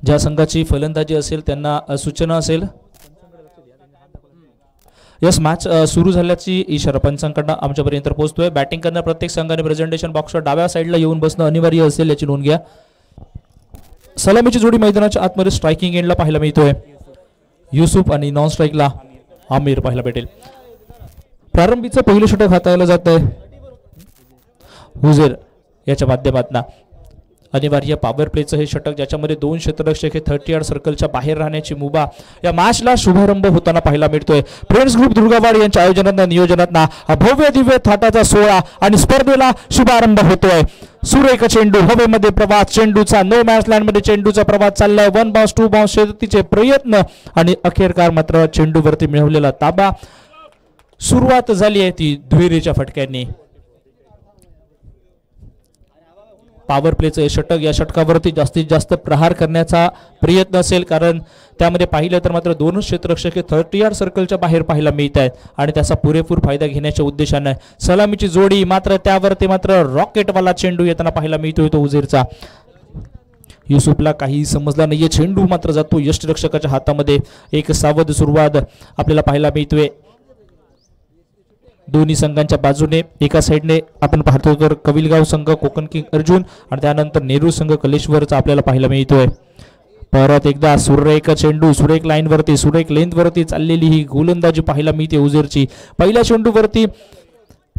ज्या संघाची फलंदाजी असेल त्यांना सूचना असेल. यस, मॅच सुरू झाल्याची इशारा पंचांकडनं आमच्यापर्यंत पोहोचतोय. बॅटिंग करणाऱ्या प्रत्येक संघाने प्रेझेंटेशन बॉक्सवर डाव्या साईडला येऊन बसणं अनिवार्य असेल याची नोंद घ्या. सलामीची जोडी मैदानाच्या आतमध्ये स्ट्रायकिंग एंडला पाहायला मिळतोय. युसुफ आणि नॉन स्ट्राईकला आमिर पाहायला भेटेल. प्रारंभीचं पहिलं षटक हाताळलं जात आहे हुजेर याच्या माध्यमातून. अनिवार्य पॉवर प्लेचं हे षटक ज्याच्यामध्ये 2 क्षेत्ररक्षक हे 30 यार्ड सर्कलच्या बाहेर राहण्याची मुभा या मॅचला शुभारंभ होताना पाहायला मिळतोय. फ्रेंड्स ग्रुप दुर्गावाड यांच्या आयोजनात नियोजनात भव्य दिव्य थाटाचा सोहळा आणि स्पर्धेला शुभारंभ होतोय. सुरेख चेंडू हवेमध्ये प्रवास, चेंडूचा नो मॅच लँड मध्ये चेंडूचा प्रवास चाललाय. 1 बाउन्स 2 बाउन्स शेतीचे प्रयत्न आणि अखेरकार मात्र चेंडूवरती मिळवलेला ताबा. सुरुवात झाली आहे ती दुहेरीच्या फटक्यांनी. पॉवर प्लेचं हे षटक, या षटकावरती जास्तीत जास्त प्रहार करण्याचा प्रयत्न असेल, कारण त्यामध्ये पाहिलं तर मात्र 2 क्षेत्ररक्षक हे 30 यार्ड सर्कलच्या बाहेर पाहायला मिळत आहेत आणि त्याचा पुरेपूर फायदा घेण्याच्या उद्देशाने सलामीची जोडी मात्र त्यावरती मात्र रॉकेटवाला चेंडू येताना पाहायला मिळतोय तो उजेरचा. युसुफला काही समजला नाहीये, चेंडू मात्र जातो यष्टिरक्षकाच्या हातामध्ये. एक सावध सुरुवात आपल्याला पाहायला मिळतोय दोन्ही संघांच्या बाजूने. एका साईडने आपण पाहतो तर कविलगाव संघ कोकण किंग अर्जुन आणि त्यानंतर नेहरू संघ कलेश्वरचा आपल्याला पाहायला मिळतोय. परत एकदा सुरेख चेंडू, सुरेख लाईनवरती, सुरेख लेंथवरती चाललेली ही गोलंदाजी पाहायला मिळते उजेरची. पहिल्या चेंडूवरती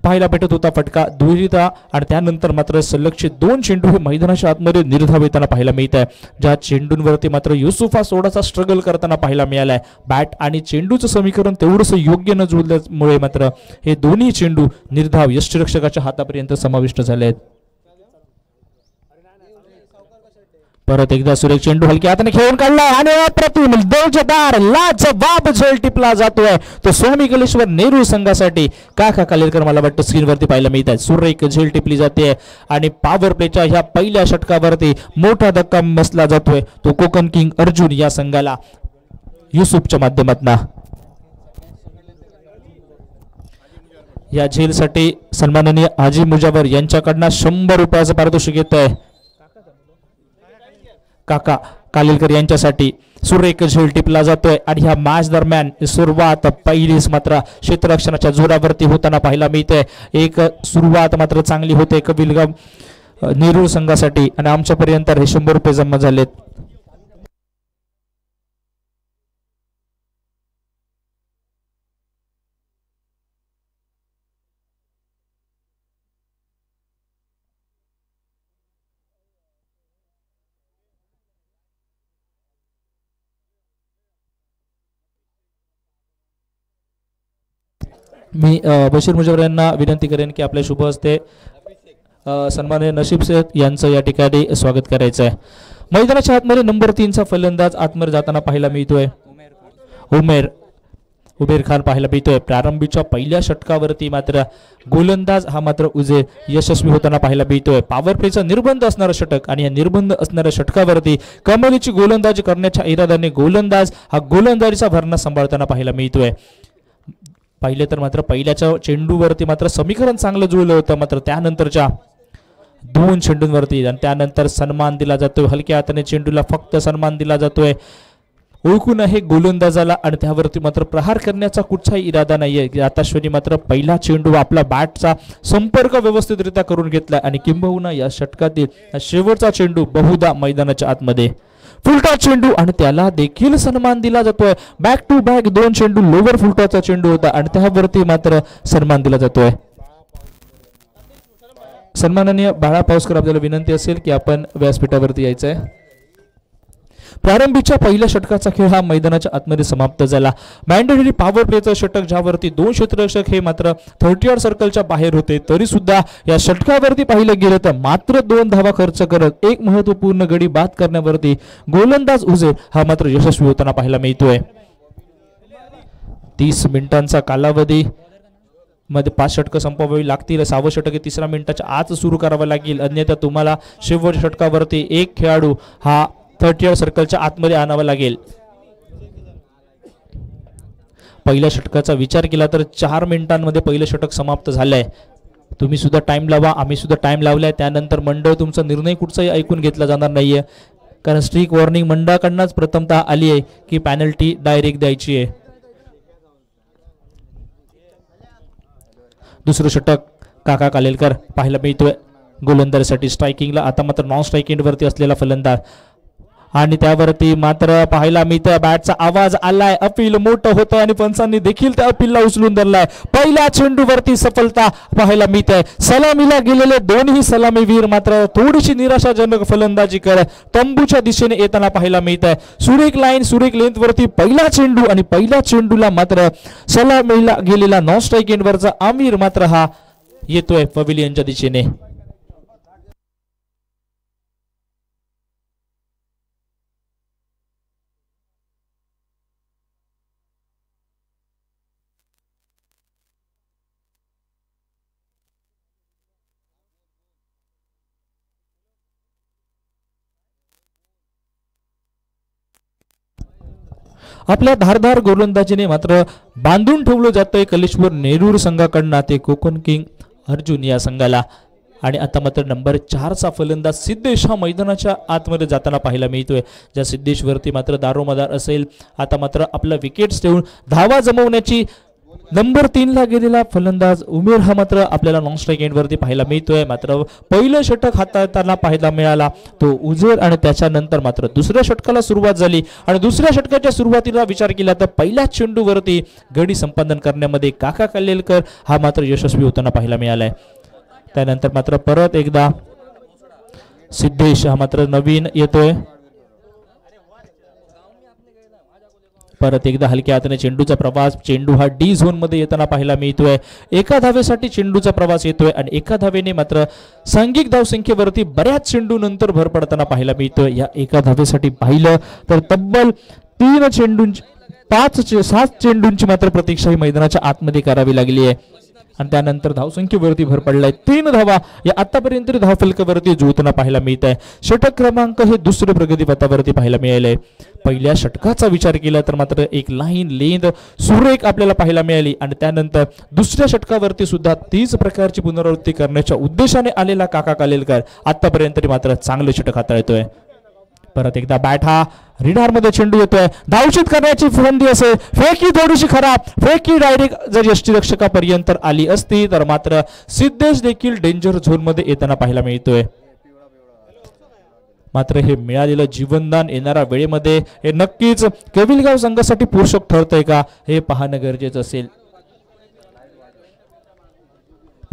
पाहायला भेटत होता फटका दुहेरीचा आणि त्यानंतर मात्र सलगचे 2 चेंडू हे मैदानाच्या आतमध्ये निर्धाव येताना पाहायला मिळत आहे. ज्या चेंडूंवरती मात्र युसुफ हा थोडासा स्ट्रगल करताना पाहायला मिळालाय. बॅट आणि चेंडूचं समीकरण तेवढंसं योग्य न जुळल्यामुळे मात्र हे दोन्ही चेंडू निर्धाव यष्टिरक्षकाच्या हातापर्यंत समाविष्ट झाले आहेत. परत एकदा सुरेख चेंडू हलक्या हाताने खेळून काढलाय आणि अप्रतिम दर्जेदार लाजवाब झेल टिपला जातोय तो स्वामी कलेश्वर नेहरू संघासाठी. काका कालेलकर मला वाटतं स्क्रीनवरती पाहायला मिळत आहे. सुरेख झेल टिपली जाते आणि पॉवर प्लेच्या ह्या पहिल्या षटकावरती मोठा धक्का बसला जातोय तो कोकण किंग अर्जुन या संघाला युसुफच्या माध्यमातून. या झेलसाठी सन्माननीय हाजी मुजावर यांच्याकडनं 100 रुपयाचं पारितोषिक येत आहे. काका कालेलकर यांच्यासाठी सुरेख झेल टिपला जातोय आणि ह्या मॅच दरम्यान सुरुवात पहिलीच मात्र क्षेत्ररक्षणाच्या जोरावरती होताना पाहायला मिळते. एक सुरुवात मात्र चांगली होते कबिलगाव नेहरू संघासाठी आणि आमच्यापर्यंत हे 100 रुपये जमा झालेत. मी बशीर मुजवर यांना विनंती करेन की आपल्या शुभ हस्ते सन्माननीय नशीब शेख यांचं या ठिकाणी स्वागत करायचं आहे. मैदानाच्या आतमध्ये नंबर 3चा फलंदाज आतमध्ये जाताना पाहायला मिळतोय उमेर खान पाहायला मिळतोय. प्रारंभीच्या पहिल्या षटकावरती मात्र गोलंदाज हा मात्र उजेर यशस्वी होताना पाहायला मिळतोय. पॉवर प्लेचा निर्बंध असणारा षटक आणि या निर्बंध असणाऱ्या षटकावरती कमालीची गोलंदाजी करण्याच्या इराद्याने गोलंदाज हा गोलंदाजीचा भरणा सांभाळताना पाहायला मिळतोय. पाहिले तर मात्र पहिल्याच्या चेंडूवरती मात्र समीकरण चांगलं जुळलं होतं, मात्र त्यानंतरच्या 2 चेंडूंवरती आणि त्यानंतर सन्मान दिला जातोय. हलक्या हाताने चेंडूला फक्त सन्मान दिला जातोय. ओळखून आहे गोलंदाजाला आणि त्यावरती मात्र प्रहार करण्याचा कुठचाही इरादा नाहीये. आताश्वनी मात्र पहिला चेंडू आपला बॅटचा संपर्क व्यवस्थितरित्या करून घेतला आणि किंबहुना या षटकातील शेवटचा चेंडू बहुधा मैदानाच्या आतमध्ये फुलटॉस चेंडू आणि त्याला देखील सन्मान दिला जातोय. बॅक टू बॅक 2 चेंडू लोवर फुलटॉसचा चेंडू होता आणि त्यावरती मात्र सन्मान दिला जातोय. सन्माननीय बाळा पावसकर आपल्याला विनंती असेल की आपण व्यासपीठावरती यायचंय. प्रारंभीच्या पहिल्या षटकाचा खेळ हा मैदानाच्या आतमध्ये समाप्त झाला. मॅन्डेटरी पॉवर प्लेचं षटक ज्यावरती 2 क्षेत्ररक्षक हे मात्र 30 यार्ड सर्कलच्या बाहेर होते, तरी सुद्धा या षटकावरती पाहिलं गेलं तर मात्र 2 धावा खर्च करत एक महत्वपूर्ण गडी बाद करण्यावरती गोलंदाज उजेर हा मात्र यशस्वी होताना पाहायला मिळतोय. 30 मिनिटांचा कालावधी मध्ये 5 षटकं संपवावी लागतील. 6वं षटक 3 मिनिटाच्या आत सुरू करावं लागेल, अन्यथा तुम्हाला शेवटच्या षटकावरती एक खेळाडू हा 30 यार्ड सर्कलच्या आतमध्ये आणावा लागेल. पहिल्या षटकाचा विचार केला तर 4 मिनिटांमध्ये पहिलं षटक समाप्त झालंय. तुम्ही सुद्धा टाइम लावा, आम्ही सुद्धा टाइम लावलाय. त्यानंतर मंडळ तुमचा निर्णय कुठचाही ऐकून घेतला जाणार नाहीये. कारण स्ट्रीक वॉर्निंग मंडळाकडूनच प्रथमतः आली आहे की पॅनल्टी डायरेक्ट द्यायची आहे. दुसरं षटक काका कालेलकर पाहायला मिळतोय गोलंदाजीसाठी स्ट्रायकिंगला. आता मात्र नॉन स्ट्रायकिंग वरती असलेला फलंदाज आणि त्यावरती मात्र पाहायला मिळतोय बॅटचा आवाज आलाय. अपील मोठं होतं आणि पंचांनी देखील त्या अपीलला उचलून धरलाय. पहिल्या चेंडूवरती सफलता पाहायला मिळते. सलामीला गेलेले दोन्ही सलामीवीर मात्र थोडीशी निराशाजनक फलंदाजी करत तंबूच्या दिशेने येताना पाहायला मिळत आहे. सुरेख लाईन सुरेख लेंथ वरती पहिला चेंडू आणि पहिल्या चेंडूला मात्र सलामीला गेलेला नॉन स्ट्राईक एंडवरचा आमिर मात्र हा येतोय पवेलियनच्या दिशेने. आपल्या धारदार गोलंदाजीने मात्र बांधून ठेवलं जातंय कलेश्वर नेरूर संघाकडनं ते कोकण किंग अर्जुन या संघाला. आणि आता मात्र नंबर 4चा फलंदाज सिद्धेश हा मैदानाच्या आतमध्ये जाताना पाहायला मिळतोय. ज्या सिद्धेशवरती मात्र दारोमदार असेल. आता मात्र आपला विकेट्स ठेवून धावा जमवण्याची नंबर 3ला गेलेला फलंदाज उमेर हा मात्र आपल्याला नॉन स्ट्राईक एंडवरती पाहायला मिळतोय. मात्र पहिलं षटक हाताळताना पाहायला मिळाला तो उजेर आणि त्याच्यानंतर मात्र दुसऱ्या षटकाला सुरुवात झाली आणि दुसऱ्या षटकाच्या सुरुवातीला विचार केला तर पहिल्या चेंडूवरती गडी संपादन करण्यामध्ये काका कालेलकर हा मात्र यशस्वी होताना पाहायला मिळालाय. त्यानंतर मात्र परत एकदा सिद्धेश हा मात्र नवीन येतोय. परत एकदा हलक्या हाताने चेंडूचा प्रवास. चेंडू हा डी झोन मध्ये येताना पाहायला मिळतोय. एका धावेसाठी चेंडूचा प्रवास येतोय आणि एका धावेने मात्र सांघिक धावसंख्येवरती बऱ्याच चेंडू नंतर भर पडताना पाहायला मिळतोय. या एका धावेसाठी पाहिलं तर तब्बल 3 चेंडूंची 7 चेंडूंची मात्र प्रतीक्षा ही मैदानाच्या आतमध्ये करावी लागली आहे आणि त्यानंतर धावसंख्येवरती भर पडलाय. 3 धावा या आतापर्यंत धावफलकावरती जुळताना पाहायला मिळत आहे. षटक क्रमांक हे दुसरे प्रगतीपथावरती पाहायला मिळाले. पहिल्या षटकाचा विचार केला तर मात्र एक लाईन लेंथ सुरेख आपल्याला पाहायला मिळाली आणि त्यानंतर दुसऱ्या षटकावरती सुद्धा तीच प्रकारची पुनरावृत्ती करण्याच्या उद्देशाने आलेला काका कालेलकर आतापर्यंत मात्र चांगले षटक हाताळतोय. परत एकदा बॅट हा रिडार मध्ये चेंडू येतोय. धावचित करण्याची संधी असेल. फेकी थोडीशी खराब. फेकी डायरेक्ट जर यष्टीरक्षकापर्यंत आली असती तर मात्र सिद्धेश देखील डेंजर झोन मध्ये येताना पाहायला मिळतोय. मात्र हे मिळालेलं जीवनदान येणाऱ्या वेळेमध्ये हे नक्कीच कविलगाव संघासाठी पोषक ठरतंय का हे पाहणं गरजेचं असेल.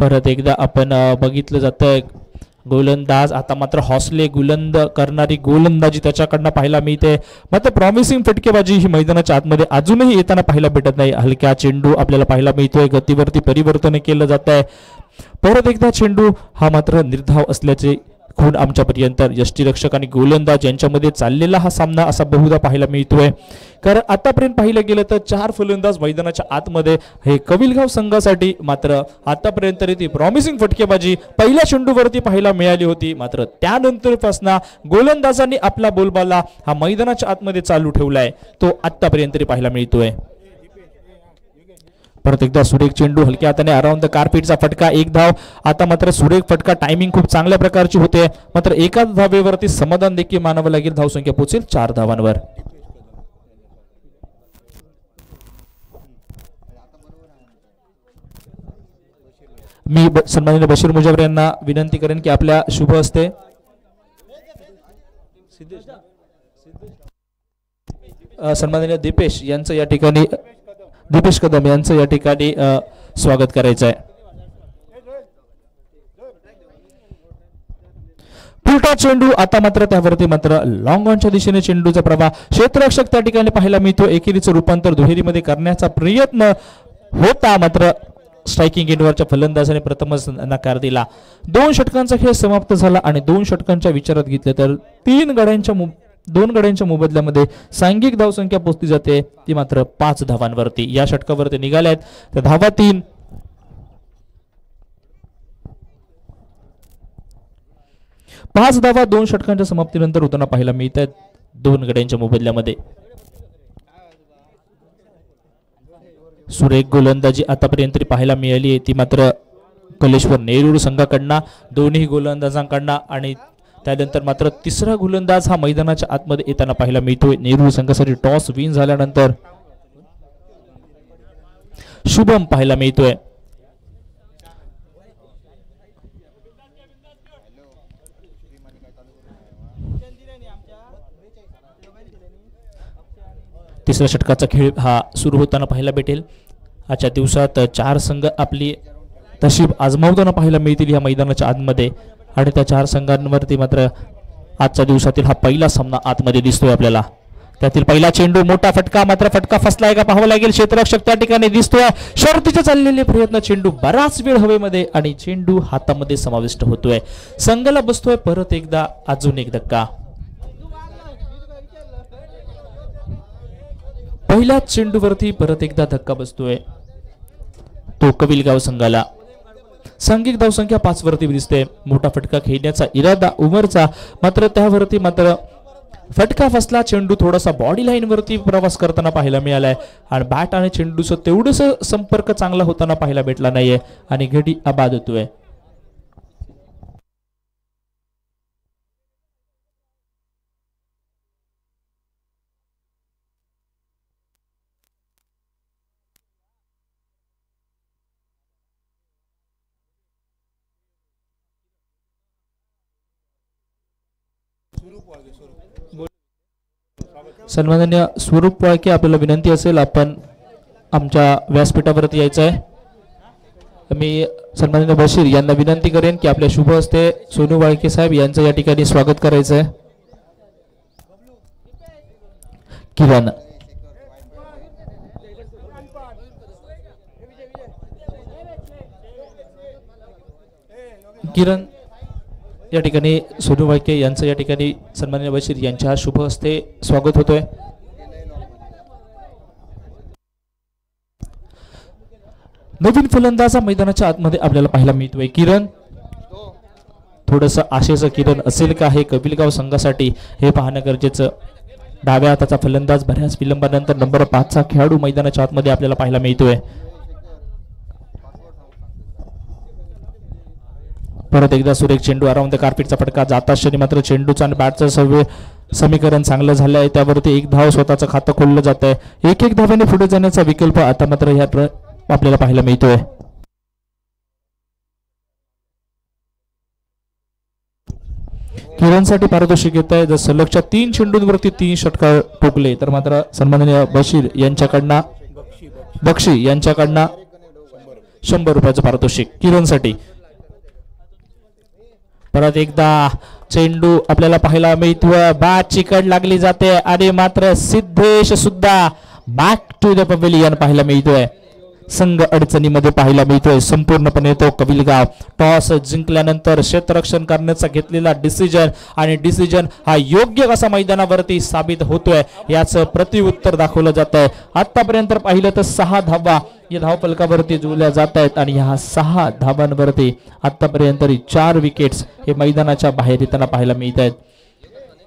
परत एकदा आपण बघितलं जातंय गोलंदाज आता मात्र हौसले गुलंद करणारी गोलंदाजी त्याच्याकडनं पाहायला मिळते. मात्र प्रॉमिसिंग फटकेबाजी ही मैदानाच्या आतमध्ये अजूनही येताना पाहायला भेटत नाही. हलक्या चेंडू आपल्याला पाहायला मिळतोय. गतीवरती परिवर्तन केलं जात आहे. परत एकदा चेंडू हा मात्र निर्धाव असल्याचे खूण आमच्यापर्यंत यष्टीरक्षक आणि गोलंदाज यांच्यामध्ये चाललेला हा सामना असा बहुधा पाहायला मिळतोय. कारण आतापर्यंत पाहिलं गेलं तर 4 फलंदाज मैदानाच्या आतमध्ये हे कविलगाव संघासाठी मात्र आतापर्यंत ती प्रॉमिसिंग फटकेबाजी पहिल्या चेंडूवरती पाहायला मिळाली होती. मात्र त्यानंतरपासून गोलंदाजांनी आपला बोलबाला हा मैदानाच्या आतमध्ये चालू ठेवलाय तो आतापर्यंत पाहायला मिळतोय. परत एकदा सुरेख चेंडू हलक्या हाताने अराउंड द कार्पेटचा फटका. 1 धाव. आता मात्र सुरेख फटका. टायमिंग खूप चांगल्या प्रकारची होते. मात्र एकाच धावेवरती समाधान देखील मानावं लागेल. धावसंख्या पोहोचेल 4 धावांवर. मी सन्माननीय बशीर मुजावर यांना विनंती करेन की आपल्या शुभ हस्ते सन्माननीय दीपेश यांचं या ठिकाणी दीपेश कदम यांचं या ठिकाणी स्वागत करायचं आहे. पुलटा चेंडू. आता मात्र त्यावरती मात्र लॉंग ऑनच्या दिशेने चेंडूचा प्रवाह. क्षेत्ररक्षक त्या ठिकाणी पाहायला मिळतो. एकेरीचं रूपांतर दुहेरीमध्ये करण्याचा प्रयत्न होता मात्र स्ट्रायकिंग एंडवरच्या फलंदाजाने प्रथमच नकार दिला. 2 षटकांचा खेळ समाप्त झाला आणि 2 षटकांच्या विचारात घेतले तर 2 गड्यांच्या मोबदल्यामध्ये सांघिक धावसंख्या पोहोचली जाते ती मात्र 5 धावांवरती. या षटकावरती निघाल्यात तर धावा 3. 5 धावा 2 षटकांच्या समाप्तीनंतर होताना पाहायला मिळत आहेत 2 गड्यांच्या मोबदल्यामध्ये. सुरेख गोलंदाजी आतापर्यंत पाहायला मिळाली ती मात्र कलेश्वर नेरूर संघाकडनं दोन्ही गोलंदाजांकडनं आणि त्यानंतर मात्र तिसरा गोलंदाज हा मैदानाच्या आतमध्ये येताना पाहायला मिळतोय नेहरू संघासाठी टॉस विन झाल्यानंतर शुभम पाहायला मिळतोय. तिसऱ्या षटकाचा खेळ हा सुरू होताना पाहायला भेटेल. आजच्या दिवसात 4 संघ आपली नशीब आजमावताना पाहायला मिळतील या मैदानाच्या आतमध्ये आणि त्या 4 संघांवरती मात्र आजच्या दिवसातील हा पहिला सामना आतमध्ये दिसतोय आपल्याला. त्यातील पहिला चेंडू मोठा फटका, मात्र फटका फसलाय का पाहावं लागेल. क्षेत्ररक्षक त्या ठिकाणी दिसतोय. शर्तीचे चाललेले प्रयत्न, चेंडू बराच वेळ हवेमध्ये आणि चेंडू हातामध्ये समाविष्ट होतोय. संघाला बसतोय परत एकदा अजून एक धक्का. पहिल्याच चेंडूवरती परत एकदा धक्का बसतोय तो कविलगाव संघाला. सांघिक धावसंख्या 5 वरती दिसते. मोठा फटका खेळण्याचा इरादा उमरचा, मात्र त्यावरती मात्र फटका फसला. चेंडू थोडासा बॉडी लाईन वरती प्रवास करताना पाहायला मिळालाय आणि बॅट आणि चेंडूचं तेवढंच संपर्क चांगला होताना पाहायला भेटला नाहीये आणि गडी आबाद होतोय. सन्माननीय स्वरूप वाळके, आपल्याला विनंती असेल आपण आमच्या व्यासपीठावरती यायचं आहे. मी सन्माननीय बशीर यांना विनंती करेन की आपल्या शुभ हस्ते सोनू वाळके साहेब यांचं या ठिकाणी स्वागत करायचं आहे. किरण किरण या ठिकाणी सोनू वाळके यांचं या ठिकाणी सन्माननीय बशीर यांच्या शुभ हस्ते स्वागत होतोय. नवीन फलंदाज मैदानाच्या आतमध्ये आपल्याला पाहायला मिळतोय. किरण थोडंसं आशेचं किरण असेल का हे कपिलगाव संघासाठी हे पाहणं गरजेचं. डाव्या हाताचा फलंदाज बऱ्याच विलंबानंतर नंबर 5 चा खेळाडू मैदानाच्या आतमध्ये आपल्याला पाहायला मिळतोय. परत एकदा सुरेख चेंडू अराउंड द कार्पेटचा फटका जाता क्षणी मात्र चेंडूचा आणि बॅटचं समीकरण चांगलं झालं आहे. त्यावरती 1 धाव स्वतःचं खातं खोललं जात आहे. 1-1 धावाने पुढे जाण्याचा विकल्प आता मात्र ह्या आपल्याला पाहायला मिळतोय. किरणसाठी पारितोषिक येत आहे. जर सलगच्या 3 चेंडूंवरती 3 षटकार ठोकले तर मात्र सन्माननीय बशीर यांच्याकडनं बक्षी यांच्याकडनं 100 रुपयाचं पारितोषिक किरणसाठी. परत एकदा चेंडू आपल्याला पाहायला मिळतोय. बॅट चिकट लागली जाते आणि मात्र सिद्धेश सुद्धा बॅक टू द पवेलियन पाहायला मिळतोय. संघ अडचणीमध्ये पाहायला मिळतोय संपूर्णपणे तो कविलगाव. टॉस जिंकल्यानंतर क्षेत्ररक्षण करण्याचा घेतलेला डिसिजन आणि डिसिजन हा योग्य असा मैदानावरती साबित होतोय याचं प्रतिउत्तर दाखवलं जात आहे. आतापर्यंत पाहिलं तर 6 धावा या धावफलकावरती जुळल्या जात आहेत आणि ह्या 6 धावांवरती आतापर्यंत 4 विकेट्स हे मैदानाच्या बाहेर येताना पाहायला मिळत आहेत.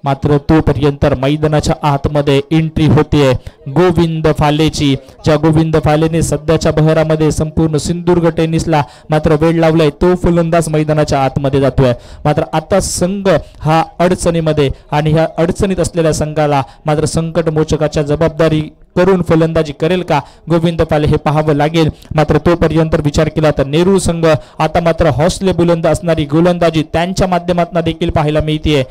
मात्र तोपर्यंत मैदानाच्या आतमध्ये एंट्री होतीये गोविंद फालेची. ज्या गोविंद फालेने सध्याच्या बहरामध्ये संपूर्ण सिंधुदुर्ग टेनिसला मात्र वेळ लावलाय तो फलंदाज मैदानाच्या आतमध्ये जातोय. मात्र आता संघ हा अडचणीमध्ये आणि ह्या अडचणीत असलेल्या संघाला मात्र संकट मोचकाच्या जबाबदारी करून फलंदाजी करेल का गोविंद फाले हे पाहावं लागेल. मात्र तोपर्यंत विचार केला तर नेहरू संघ आता मात्र हौसले बुलंद असणारी गोलंदाजी त्यांच्या माध्यमातून देखील पाहायला मिळतेय.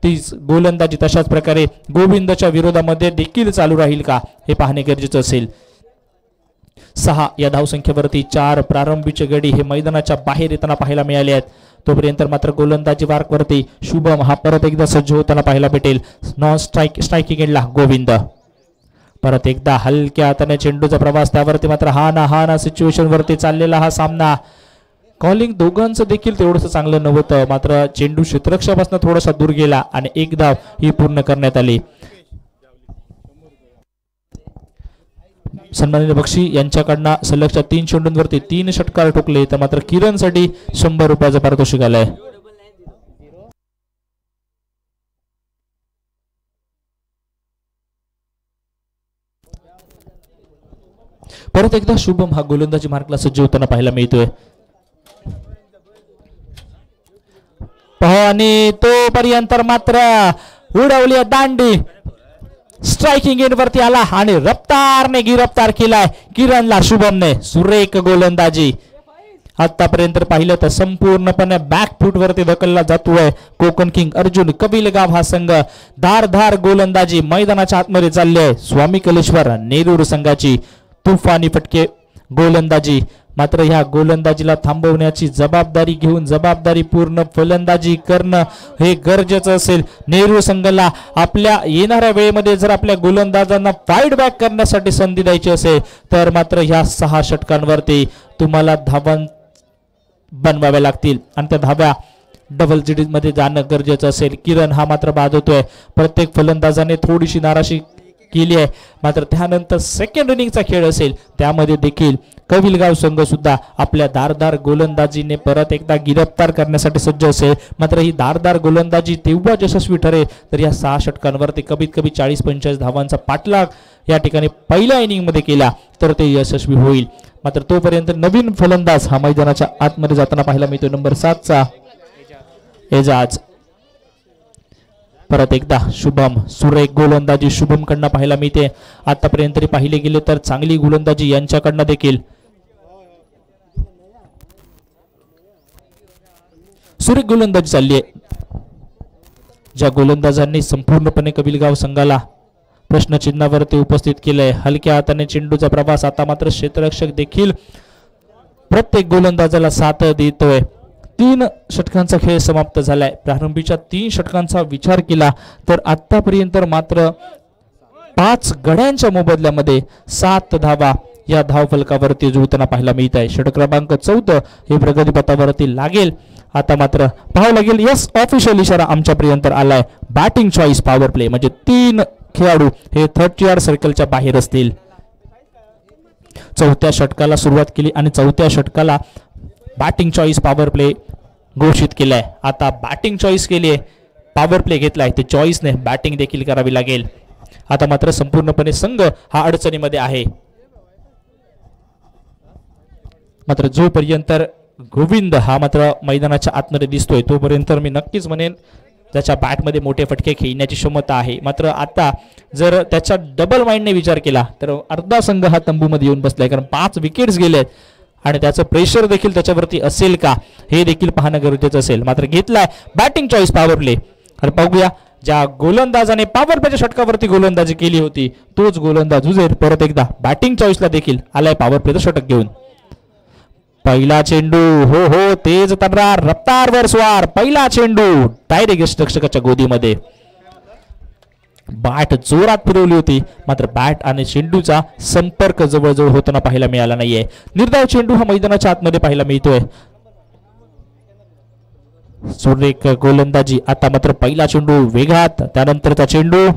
तीच गोलंदाजी तशाच प्रकारे गोविंदच्या विरोधामध्ये देखील चालू राहील का हे पाहणे गरजेचं असेल. 6 या धावसंख्येवरती 4 प्रारंभीचे गडी हे मैदानाच्या बाहेर येताना पाहायला मिळाले आहेत. तोपर्यंत मात्र गोलंदाजी मार्कवरती शुभम हा परत एकदा सज्ज होताना पाहायला भेटेल. नॉन स्ट्रायकिंग एंडला गोविंद. परत एकदा हलक्या हाताने चेंडूचा प्रवास, त्यावरती मात्र हा ना सिच्युएशन वरती चाललेला हा सामना. कॉलिंग दोघांचं देखील तेवढंच चांगलं नव्हतं. मात्र चेंडू क्षेत्ररक्षकापासून थोडासा दूर गेला आणि 1 धाव ही पूर्ण करण्यात आली. सन्माननीय बक्षी यांच्याकडनं सलगच्या 3 चेंडूंवरती 3 षटकार ठोकले तर मात्र किरणसाठी 100 रुपयाचं पारितोषिक आलंय. परत एकदा शुभम हा गोलंदाजी मार्कला सज्ज होताना पाहायला मिळतोय. आणि तोपर्यंत मात्र उडवली दांडी, स्ट्रायकिंग इन वरती आला आणि रफ्तारने गिरफ्तार केलाय किरणला शुभमने. सुरेख गोलंदाजी. आतापर्यंत पाहिलं तर संपूर्णपणे बॅकफूट वरती धकलला जातोय कोकण किंग अर्जुन कपिलगाव हा संघ. धारधार गोलंदाजी मैदानाच्या आतमध्ये चालली आहे स्वामी कलेश्वर नेरूर संघाची. तुफानी फटके गोलंदाजी. मात्र ह्या गोलंदाजीला थांबवण्याची जबाबदारी घेऊन जबाबदारी पूर्ण फलंदाजी करणं हे गरजेचं असेल. नेहरू संघाला आपल्या येणाऱ्या वेळेमध्ये जर आपल्या गोलंदाजांना फाईट बॅक करण्यासाठी संधी द्यायची असेल तर मात्र ह्या 6 षटकांवरती तुम्हाला धावा बनवाव्या लागतील आणि त्या धाव्या डबल डिजिट मध्ये जाणं गरजेचं असेल. किरण हा मात्र बाद होतोय. प्रत्येक फलंदाजाने थोडीशी नाराजी केली आहे. मात्र त्यानंतर सेकंड इनिंगचा खेळ असेल त्यामध्ये देखील कपिलगाव संघ सुद्धा आपल्या धारदार गोलंदाजीने परत एकदा गिरफ्तार करण्यासाठी सज्ज असेल. मात्र ही धारदार गोलंदाजी तेव्हा यशस्वी ठरेल तर या 6 षटकांवरती कमीत कमी 40-45 धावांचा पाठलाग या ठिकाणी पहिल्या इनिंग मध्ये केला तर ते यशस्वी होईल. मात्र तोपर्यंत नवीन फलंदाज हा मैदानाच्या आतमध्ये जाताना पाहायला मिळतो नंबर 7 चा एजाज. परत एकदा शुभम. सुरेख गोलंदाजी शुभम कडनं पाहायला मिळते. आतापर्यंत तरी पाहिले गेले तर चांगली गोलंदाजी यांच्याकडनं देखील. सुरेख गोलंदाजी चालली आहे. ज्या गोलंदाजांनी संपूर्णपणे कपिलगाव संघाला प्रश्नचिन्हावरती उपस्थित केलंय. हलक्या हाताने चेंडूचा प्रवास. आता मात्र क्षेत्ररक्षक देखील प्रत्येक गोलंदाजाला साथ देतोय. 3 षटकांचा खेळ समाप्त झालाय. प्रारंभीच्या 3 षटकांचा विचार केला तर आतापर्यंत मात्र 5 गड्यांच्या मोबदल्यामध्ये 7 धावा या धावफलकावरती जुळताना पाहायला मिळत आहे. षटक क्रमांक 14 हे प्रगतीपथावरती लागेल. आता मात्र पाहावं लागेल. यस, ऑफिशियल इशारा आमच्यापर्यंत आलाय. बॅटिंग चॉईस पॉवर प्ले म्हणजे 3 खेळाडू हे 30 सर्कलच्या बाहेर असतील. 4थ्या षटकाला सुरुवात केली आणि 4थ्या षटकाला बॅटिंग चॉईस पॉवर प्ले घोषित केलाय. आता बॅटिंग चॉईस केली आहे, पॉवर प्ले घेतलाय, ते चॉईसने बॅटिंग देखील करावी लागेल. आता मात्र संपूर्णपणे संघ हा अडचणीमध्ये आहे. मात्र जोपर्यंत गोविंद हा मात्र मैदानाच्या आतमध्ये दिसतोय तोपर्यंत मी नक्कीच म्हणेन त्याच्या बॅटमध्ये मोठे फटके खेळण्याची क्षमता आहे. मात्र आता जर त्याच्या डबल माइंडने विचार केला तर अर्धा संघ हा तंबूमध्ये येऊन बसलाय. कारण 5 विकेट्स गेलेत आणि त्याचं प्रेशर देखील त्याच्यावरती असेल का हे देखील पाहणं गरजेचं असेल. मात्र घेतलाय बॅटिंग चॉईस पॉवर प्ले. आणि पाहूया ज्या गोलंदाजाने पॉवर प्लेच्या षटकावरती गोलंदाजी केली होती तोच गोलंदाज उजेर परत एकदा बॅटिंग चॉईसला देखील आलाय पॉवर प्लेचं षटक घेऊन. पहिला चेंडू, हो हो, तेज तर्रार, रफ्तारवर स्वार. पहिला चेंडू डायरेक्ट रक्षकाच्या गोदीमध्ये. बॅट जोरात फिरवली होती मात्र बॅट आणि चेंडूचा संपर्क जवळजवळ होताना पाहायला मिळाला नाहीये. निर्धाव चेंडू हा मैदानाच्या आतमध्ये पाहायला मिळतोय. सुरेख गोलंदाजी. आता मात्र पहिला चेंडू वेगात, त्यानंतरचा चेंडू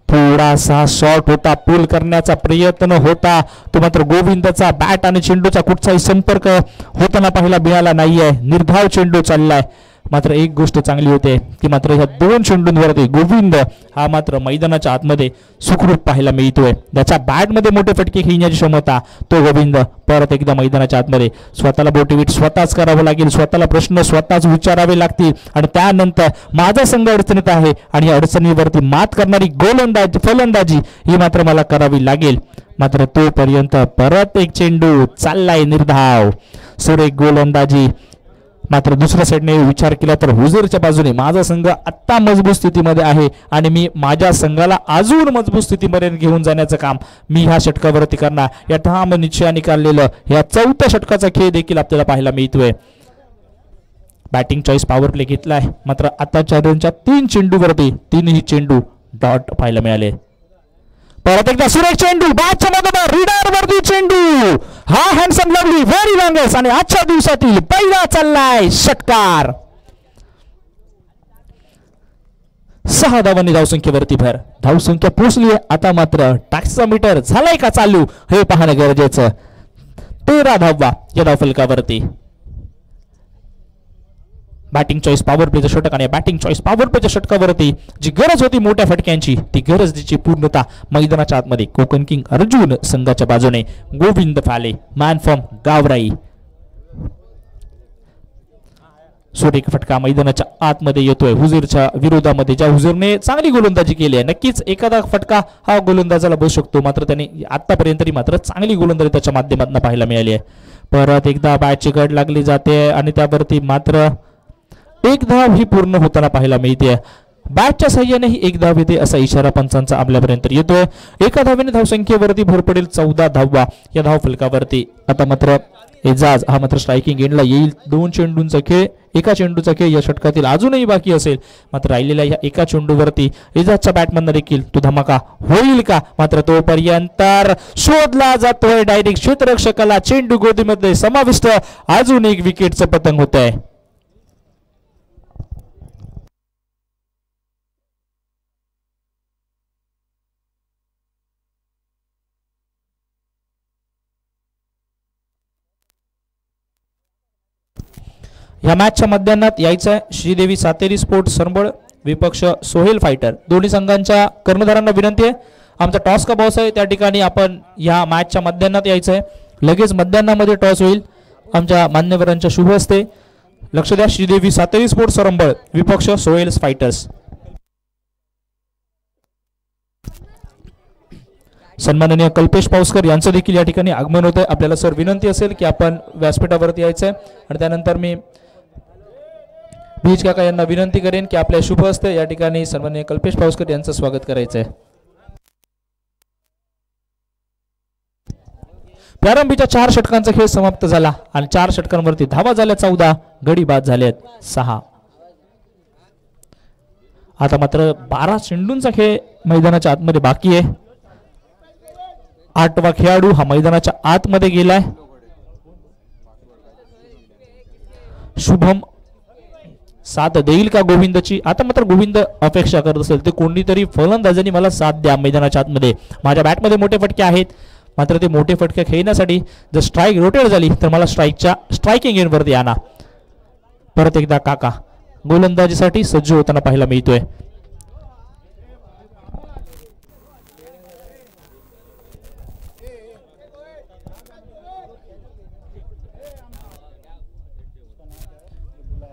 थोडासा शॉर्ट होता, पूल करण्याचा प्रयत्न होता तो मात्र गोविंदचा बॅट आणि चेंडूचा कुठचाही संपर्क होताना पाहायला मिळाला नाहीये. निर्धाव चेंडू चाललाय. मात्र एक गोष्ट चांगली होते की मात्र ह्या 2 चेंडूंवरती गोविंद हा मात्र मैदानाच्या आतमध्ये सुखरूप पाहायला मिळतोय. त्याच्या बॅटमध्ये मोठे फटके खेळण्याची क्षमता तो गोविंद परत एकदा मैदानाच्या आतमध्ये. स्वतःला मोटिवेट स्वतःच करावं लागेल, स्वतःला प्रश्न स्वतःच विचारावे लागतील आणि त्यानंतर माझा संघ अडचणीत आहे आणि या अडचणीवरती मात करणारी फलंदाजी ही मात्र मला करावी लागेल. मात्र तोपर्यंत परत एक चेंडू चाललाय निर्धाव. सुरेख गोलंदाजी. मात्र दुसऱ्या साईडने विचार केला तर हुजूरच्या बाजूने माझा संघ आत्ता मजबूत स्थितीमध्ये आहे आणि मी माझ्या संघाला अजून मजबूत स्थितीमध्ये घेऊन जाण्याचं काम मी ह्या षटकावरती करणार. या ठाम निश्चयाने काढलेलं या 4थ्या षटकाचा खेळ देखील आपल्याला पाहायला मिळतोय. बॅटिंग चॉईस पॉवर प्ले घेतलाय. मात्र आताच्या 3 चेंडूवरती 3ही चेंडू डॉट पाहायला मिळाले. परत एकदा सुरेख चेंडू बॅटच्या मधोमध रीडर वरती चेंडू. हा हँडसम लवली व्हेरी लॉंगेस्ट आणि आजच्या दिवसातील पहिला चाललाय षटकार. 6 धावांनी धावसंख्येवरती भर. धावसंख्या पोहोचली. आता मात्र टॅक्सचा मीटर झालाय का चालू हे पाहणं गरजेचं. 13 धावा या धावफलकावरती. बॅटिंग चॉईस पॉवर प्लेचं षटक आणि बॅटिंग चॉईस पॉवर प्लेच्या षटकावरती जी गरज होती मोठ्या फटक्यांची ती गरजेची पूर्णता मैदानाच्या आतमध्ये कोकण किंग अर्जुन संघाच्या बाजूने. गोविंद फाले मॅन फ्रॉम गावराई. एक फटका मैदानाच्या आतमध्ये येतोय हुजूरच्या विरोधामध्ये, ज्या हुजूरने चांगली गोलंदाजी केली आहे. नक्कीच एखादा फटका हा गोलंदाजाला बसू शकतो, मात्र त्याने आतापर्यंत तरी मात्र चांगली गोलंदाजी त्याच्या माध्यमातून पाहायला मिळाली आहे. परत एकदा बॅटची गड लागली जाते आणि त्यावरती मात्र एक धाव ही पूर्ण होताना पाहायला मिळते. बॅटच्या साह्याने ही एक धाव येते असा इशारा पंचांचा आपल्यापर्यंत येतोय. एका धावेने धावसंख्येवरती भर पडेल 14 धावा या धाव फलकावरती. आता मात्र एजाज हा मात्र स्ट्रायकिंग एंडला येईल. 2 चेंडूंचा खेळ, एका चेंडूचा खेळ या षटकातील अजूनही बाकी असेल, मात्र राहिलेल्या या एका चेंडूवरती एजाजच्या बॅटमधनं देखील तो धमाका होईल का? मात्र तोपर्यंत शोधला जातोय डायरेक्ट क्षेत्ररक्षकाला, चेंडू गोदीमध्ये समाविष्ट. अजून एक विकेटचं पतंग होत आहे. या मॅचच्या मध्यान्हात यायचं आहे श्रीदेवी सातेरी स्पोर्ट्स सरंबळ विपक्ष सोहेल फायटर. दोन्ही संघांच्या कर्णधारांना विनंती आहे, आमचा टॉस का बॉस आहे त्या ठिकाणी आपण या मॅचच्या मध्यान्हात यायचं आहे. लगेच मध्यान्हामध्ये टॉस होईल आमच्या मान्यवरांच्या शुभ हस्ते. लक्ष द्या, श्रीदेवी सातेरी स्पोर्ट्स सरंबळ विपक्ष सोहेल फायटर्स. सन्माननीय कल्पेश पावसकर यांचं देखील या ठिकाणी आगमन होत आहे. आपल्याला सर विनंती असेल की आपण व्यासपीठावरती यायचं आहे आणि त्यानंतर मी बीज काका यांना विनंती करेन की आपल्या शुभ हस्ते या ठिकाणी सन्माननीय कल्पेश पावसकर यांचं स्वागत करायचं आहे. प्रारंभीच्या 4 षटकांचा खेळ समाप्त झाला आणि 4 षटकांवरती धावा झाल्या 14, गडी बाद झालेत 6. आता मात्र 12 चेंडूंचा खेळ मैदानाच्या आतमध्ये बाकी आहे. 8वा खेळाडू हा मैदानाच्या आतमध्ये गेलाय. शुभम साथ देईल का गोविंदची? आता मात्र गोविंद अपेक्षा करत असेल ते कोणीतरी फलंदाजांनी मला साथ द्या मैदानाच्या आतमध्ये, माझ्या बॅटमध्ये मोठे फटके आहेत. मात्र ते मोठे फटके खेळण्यासाठी जर स्ट्राईक रोटेट झाली तर मला स्ट्रायकिंग एंडवरती आणा. परत एकदा काका गोलंदाजीसाठी सज्ज होताना पाहायला मिळतोय.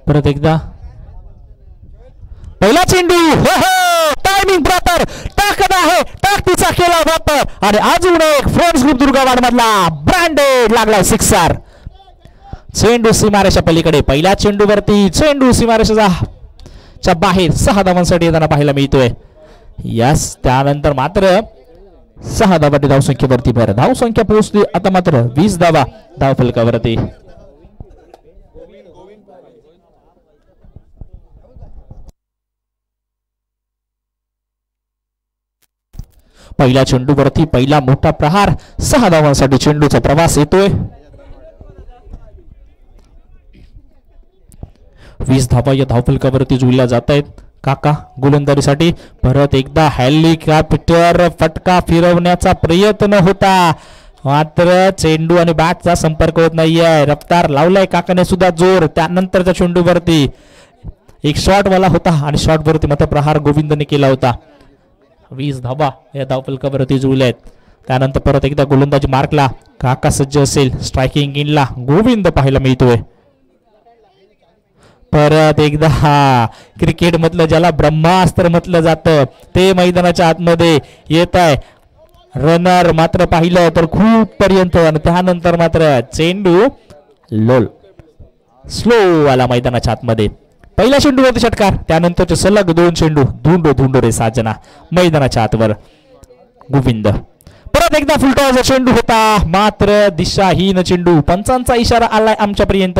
परत एकदा पहिला चेंडू, हो हो टायमिंग प्रॉपर, ताकद आहे, ताकदीचा केला वापर आणि अजून एक फ्रेंड्स ग्रुप दुर्गावाड मधला ब्रँडेड लागला सिक्सर. चेंडू सीमारेषा पलीकडे, पहिल्या चेंडूवरती चेंडू सीमारेषेच्या बाहेर 6 धावांसाठी येताना पाहायला मिळतोय. यस, त्यानंतर मात्र 6 धावांची धावसंख्येवरती भर. धावसंख्या पोहोचली आता मात्र 20 धावा धाव फलकावरती. पहिल्या चेंडूवरती पहिला मोठा प्रहार, 6 धावांसाठी चेंडूचा प्रवास येतोय. 20 धावा या धावफलकावरती जुळल्या जात आहेत. काका गोलंदाजीसाठी परत एकदा हेलिकॉप्टर फटका फिरवण्याचा प्रयत्न होता, मात्र चेंडू आणि बॅटचा संपर्क होत नाहीये. रफ्तार लावलाय काकाने सुद्धा जोर. त्यानंतरच्या चेंडूवरती एक शॉट वाला होता आणि शॉट वरती मात्र प्रहार गोविंदने केला होता. 20 धावा या धावफलकावरती जुळल्या आहेत. त्यानंतर परत एकदा गोलंदाजी मार्कला काका सज्ज असेल. स्ट्रायकिंग इनला गोविंद पाहायला मिळतोय. परत एकदा क्रिकेट मधलं ज्याला ब्रह्मास्त्र म्हटलं जातं ते मैदानाच्या आतमध्ये येत आहे. रनर मात्र पाहिलं तर खूप पर्यंत आणि त्यानंतर मात्र चेंडू लोल स्लो आला मैदानाच्या आतमध्ये. पहिल्या चेंडूवरती षटकार, त्यानंतरचे सलग 2 चेंडू धुंडो रे साजना मैदानाच्या आतवर. गोविंद परत एकदा फुलटॉसचा चेंडू होता, मात्र दिशाहीन चेंडू. पंचांचा इशारा आलाय आमच्यापर्यंत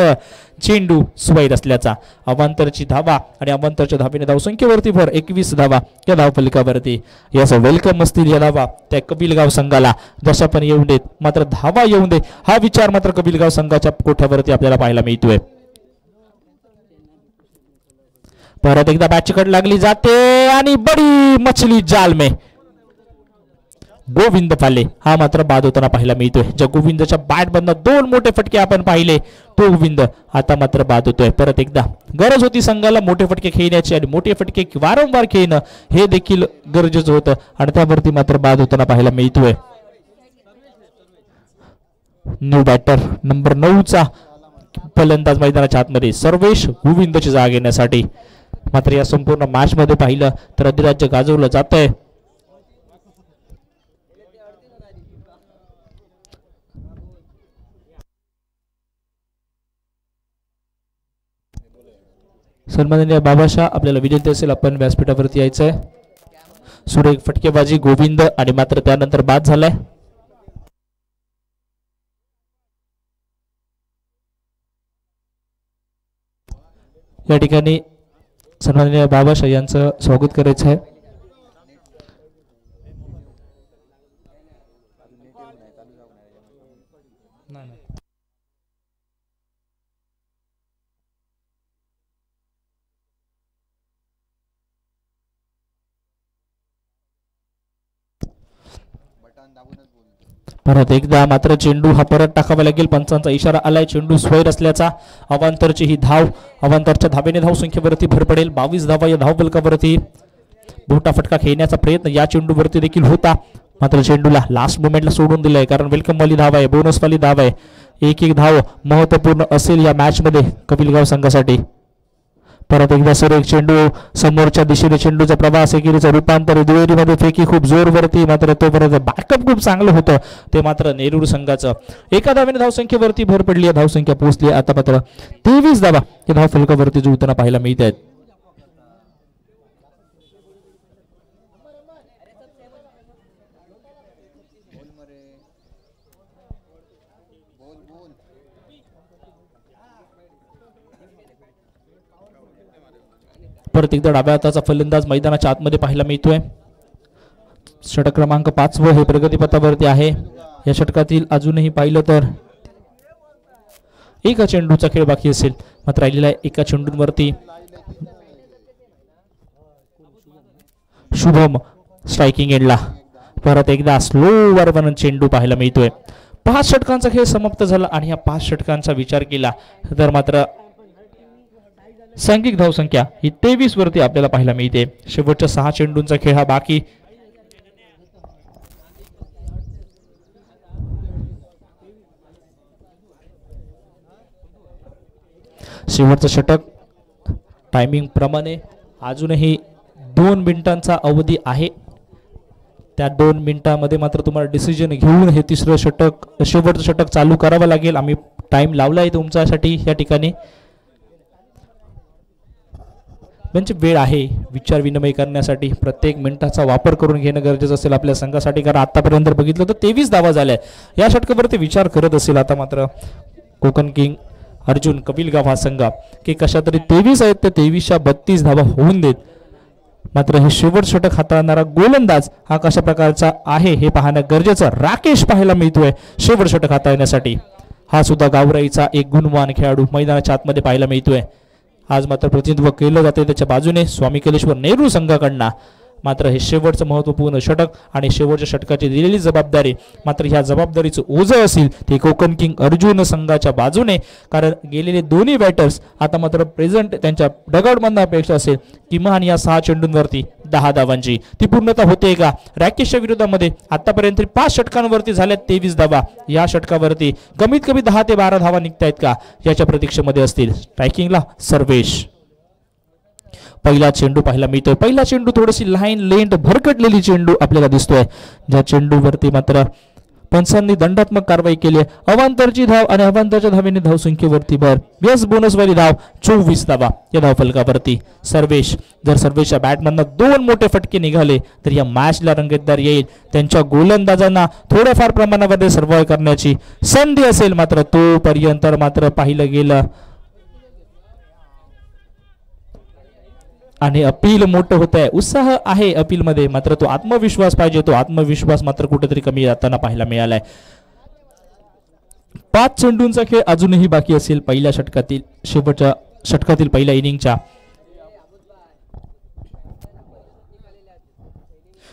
चेंडू सुवैर असल्याचा. अवांतरची धावा आणि अवांतरच्या धावेने धावसंख्येवरती भर 21 धावा या धावफलकावरती. याचं वेलकम असतील या धावा त्या कपिलगाव संघाला. जशा पण येऊन देत, मात्र धावा येऊन दे हा विचार मात्र कपिलगाव संघाच्या कोठ्यावरती आपल्याला पाहायला मिळतोय. परत एकदा बॅटची कट लागली जाते आणि बडी मछली जाल में गोविंद पाले हा मात्र बाद होताना पाहायला मिळतोय. ज्या गोविंदच्या बॅट बंद 2 मोठे फटके आपण पाहिले, तो गोविंद आता मात्र बाद होतोय. परत एकदा गरज होती संघाला मोठे फटके खेळण्याची आणि मोठे फटके वारंवार खेळणं हे देखील गरजेचं होतं आणि त्यावरती मात्र बाद होताना पाहायला मिळतोय. न्यू बॅटर नंबर 9चा फलंदाज मैदानाच्या आतमध्ये सर्वेश गोविंदची जागा घेण्यासाठी. मात्र या संपूर्ण मॅच मध्ये पाहिलं तर अधिराज्य गाजवलं जात आहे. सन्माननीय बाबाशाह आपल्याला विनंती असेल आपण व्यासपीठावरती यायचं आहे. सुरेख फटकेबाजी गोविंद आणि मात्र त्यानंतर बाद झालाय. या ठिकाणी सन्माननीय बाबाशाह यांचं स्वागत करायचं आहे. परत एकदा मात्र चेंडू हा परत टाकावा लागेल. पंचांचा इशारा आलाय. चेंडू स्वैर असल्याचा. अवांतरची ही धाव. अवांतरच्या धावेने धावसंख्येवरती भर पडेल. 22 धावा या धावफलकावरती. मोठा फटका खेळण्याचा प्रयत्न या चेंडूवरती देखील होता. मात्र चेंडूला लास्ट मोमेंटला सोडून दिलंय कारण वेलकम वाली धाव आहे, बोनस वाली धाव आहे. एक धाव महत्वपूर्ण असेल या मॅच मध्ये कपिलगाव संघासाठी. परत एकदा सुरेख चेंडू समोरच्या दिशेने चेंडूचा प्रवास एकेरीचं रूपांतर दुहेरीमध्ये फेकी खूप जोरवरती. मात्र तोपर्यंत बॅकअप खूप चांगलं होतं ते मात्र नेरूर संघाचं. एका धावेने धावसंख्येवरती भर पडली. धावसंख्या पोहोचली आता मात्र 23 धावा या धावफलकावरती जुळताना पाहायला मिळत आहेत. परत एकदा डाव्या हाताचा फलंदाज मैदानाच्या आतमध्ये पाहायला मिळतोय. षटक क्रमांक 5 हे प्रगतीपथावरती आहे. या षटकातील अजूनही पाहिलं तर एका चेंडूचा खेळ बाकी असेल. मात्र राहिलेला एका चेंडूंवरती शुभम स्ट्रायकिंग एंडला. परत एकदा स्लोवर वन चेंडू पाहायला मिळतोय. 5 षटकांचा खेळ समाप्त झाला आणि या 5 षटकांचा विचार केला तर मात्र सांघिक धावसंख्या ही 23 वरती आपल्याला पाहायला मिळते. शेवटच्या 6 चेंडूंचा खेळ हा बाकी. शेवटचं षटक टायमिंग प्रमाणे अजूनही 2 मिनिटांचा अवधी आहे. त्या 2 मिनिटांमध्ये मात्र तुम्हाला डिसिजन घेऊन हे तिसरं षटक शेवटचं षटक चालू करावं लागेल. आम्ही टाइम लावलाय तुमच्यासाठी या ठिकाणी. म्हणजे वेळ आहे विचार विनिमय करण्यासाठी. प्रत्येक मिनिटाचा वापर करून घेणं गरजेचं असेल आपल्या संघासाठी कारण आतापर्यंत बघितलं तर 23 धावा झाल्या. या षटकावरती विचार करत असेल आता मात्र कोकण किंग अर्जुन कपिलगाव हा संघ की कशा तरी 23 आहेत तर 23च्या 32 धावा होऊन देत. मात्र हे शेवट षटक हाताळणारा गोलंदाज हा कशा प्रकारचा आहे हे पाहणं गरजेचं. राकेश पाहायला मिळतोय शेवट षटक हाताळण्यासाठी. हा सुद्धा गावराईचा एक गुणवान खेळाडू मैदानाच्या आतमध्ये पाहायला मिळतोय. आज मात्र प्रतिनिधित्व केलं जाते त्याच्या बाजूने स्वामी कलेश्वर नेहरू संघाकडनं. मात्र हे शेवटचं महत्त्वपूर्ण षटक आणि शेवटच्या षटकाची दिलेली जबाबदारी मात्र ह्या जबाबदारीचं ओझं असेल ते कोकण किंग अर्जुन संघाच्या बाजूने. कारण गेलेले दोन्ही बॅटर्स आता मात्र प्रेझेंट त्यांच्या डगआउटमधनं अपेक्षा असेल किमान या 6 चेंडूंवरती 10 धावांची. ती पूर्णता होते का? राकेशच्या विरोधामध्ये आतापर्यंत 5 षटकांवरती झाल्यात 23 धावा. या षटकावरती कमीत कमी 10 ते 12 धावा निघतायत का याच्या प्रतीक्षेमध्ये असतील. स्ट्रायकिंगला सर्वेश. पहिला चेंडू पाहायला मिळतोय. पहिला चेंडू थोडीशी लाईन लेंथ भरकटलेली चेंडू आपल्याला दिसतोय. ज्या चेंडूवरती मात्र पंचांनी दंडात्मक कारवाई केली. अवांतरची धाव आणि अवांतरच्या धावेने धावसंख्येवरती भर. बेस बोनस वाली धाव 24 धावा या धावफलकावरती. सर्वेश जर सर्वेशच्या बॅटमधनं 2 मोठे फटके निघाले तर या मॅचला रंगतदार येईल. त्यांच्या गोलंदाजांना थोड्याफार प्रमाणामध्ये सर्व्हाइव्ह करण्याची संधी असेल. मात्र तोपर्यंत मात्र पाहिलं गेलं आणि अपील मोठं होत आहे. उत्साह आहे अपील मध्ये मात्र तो आत्मविश्वास पाहिजे. तो आत्मविश्वास मात्र कुठेतरी कमी जाताना पाहायला मिळालाय. 5 चेंडूंचा खेळ अजूनही बाकी असेल पहिल्या षटकातील शेवटच्या षटकातील पहिल्या इनिंगच्या.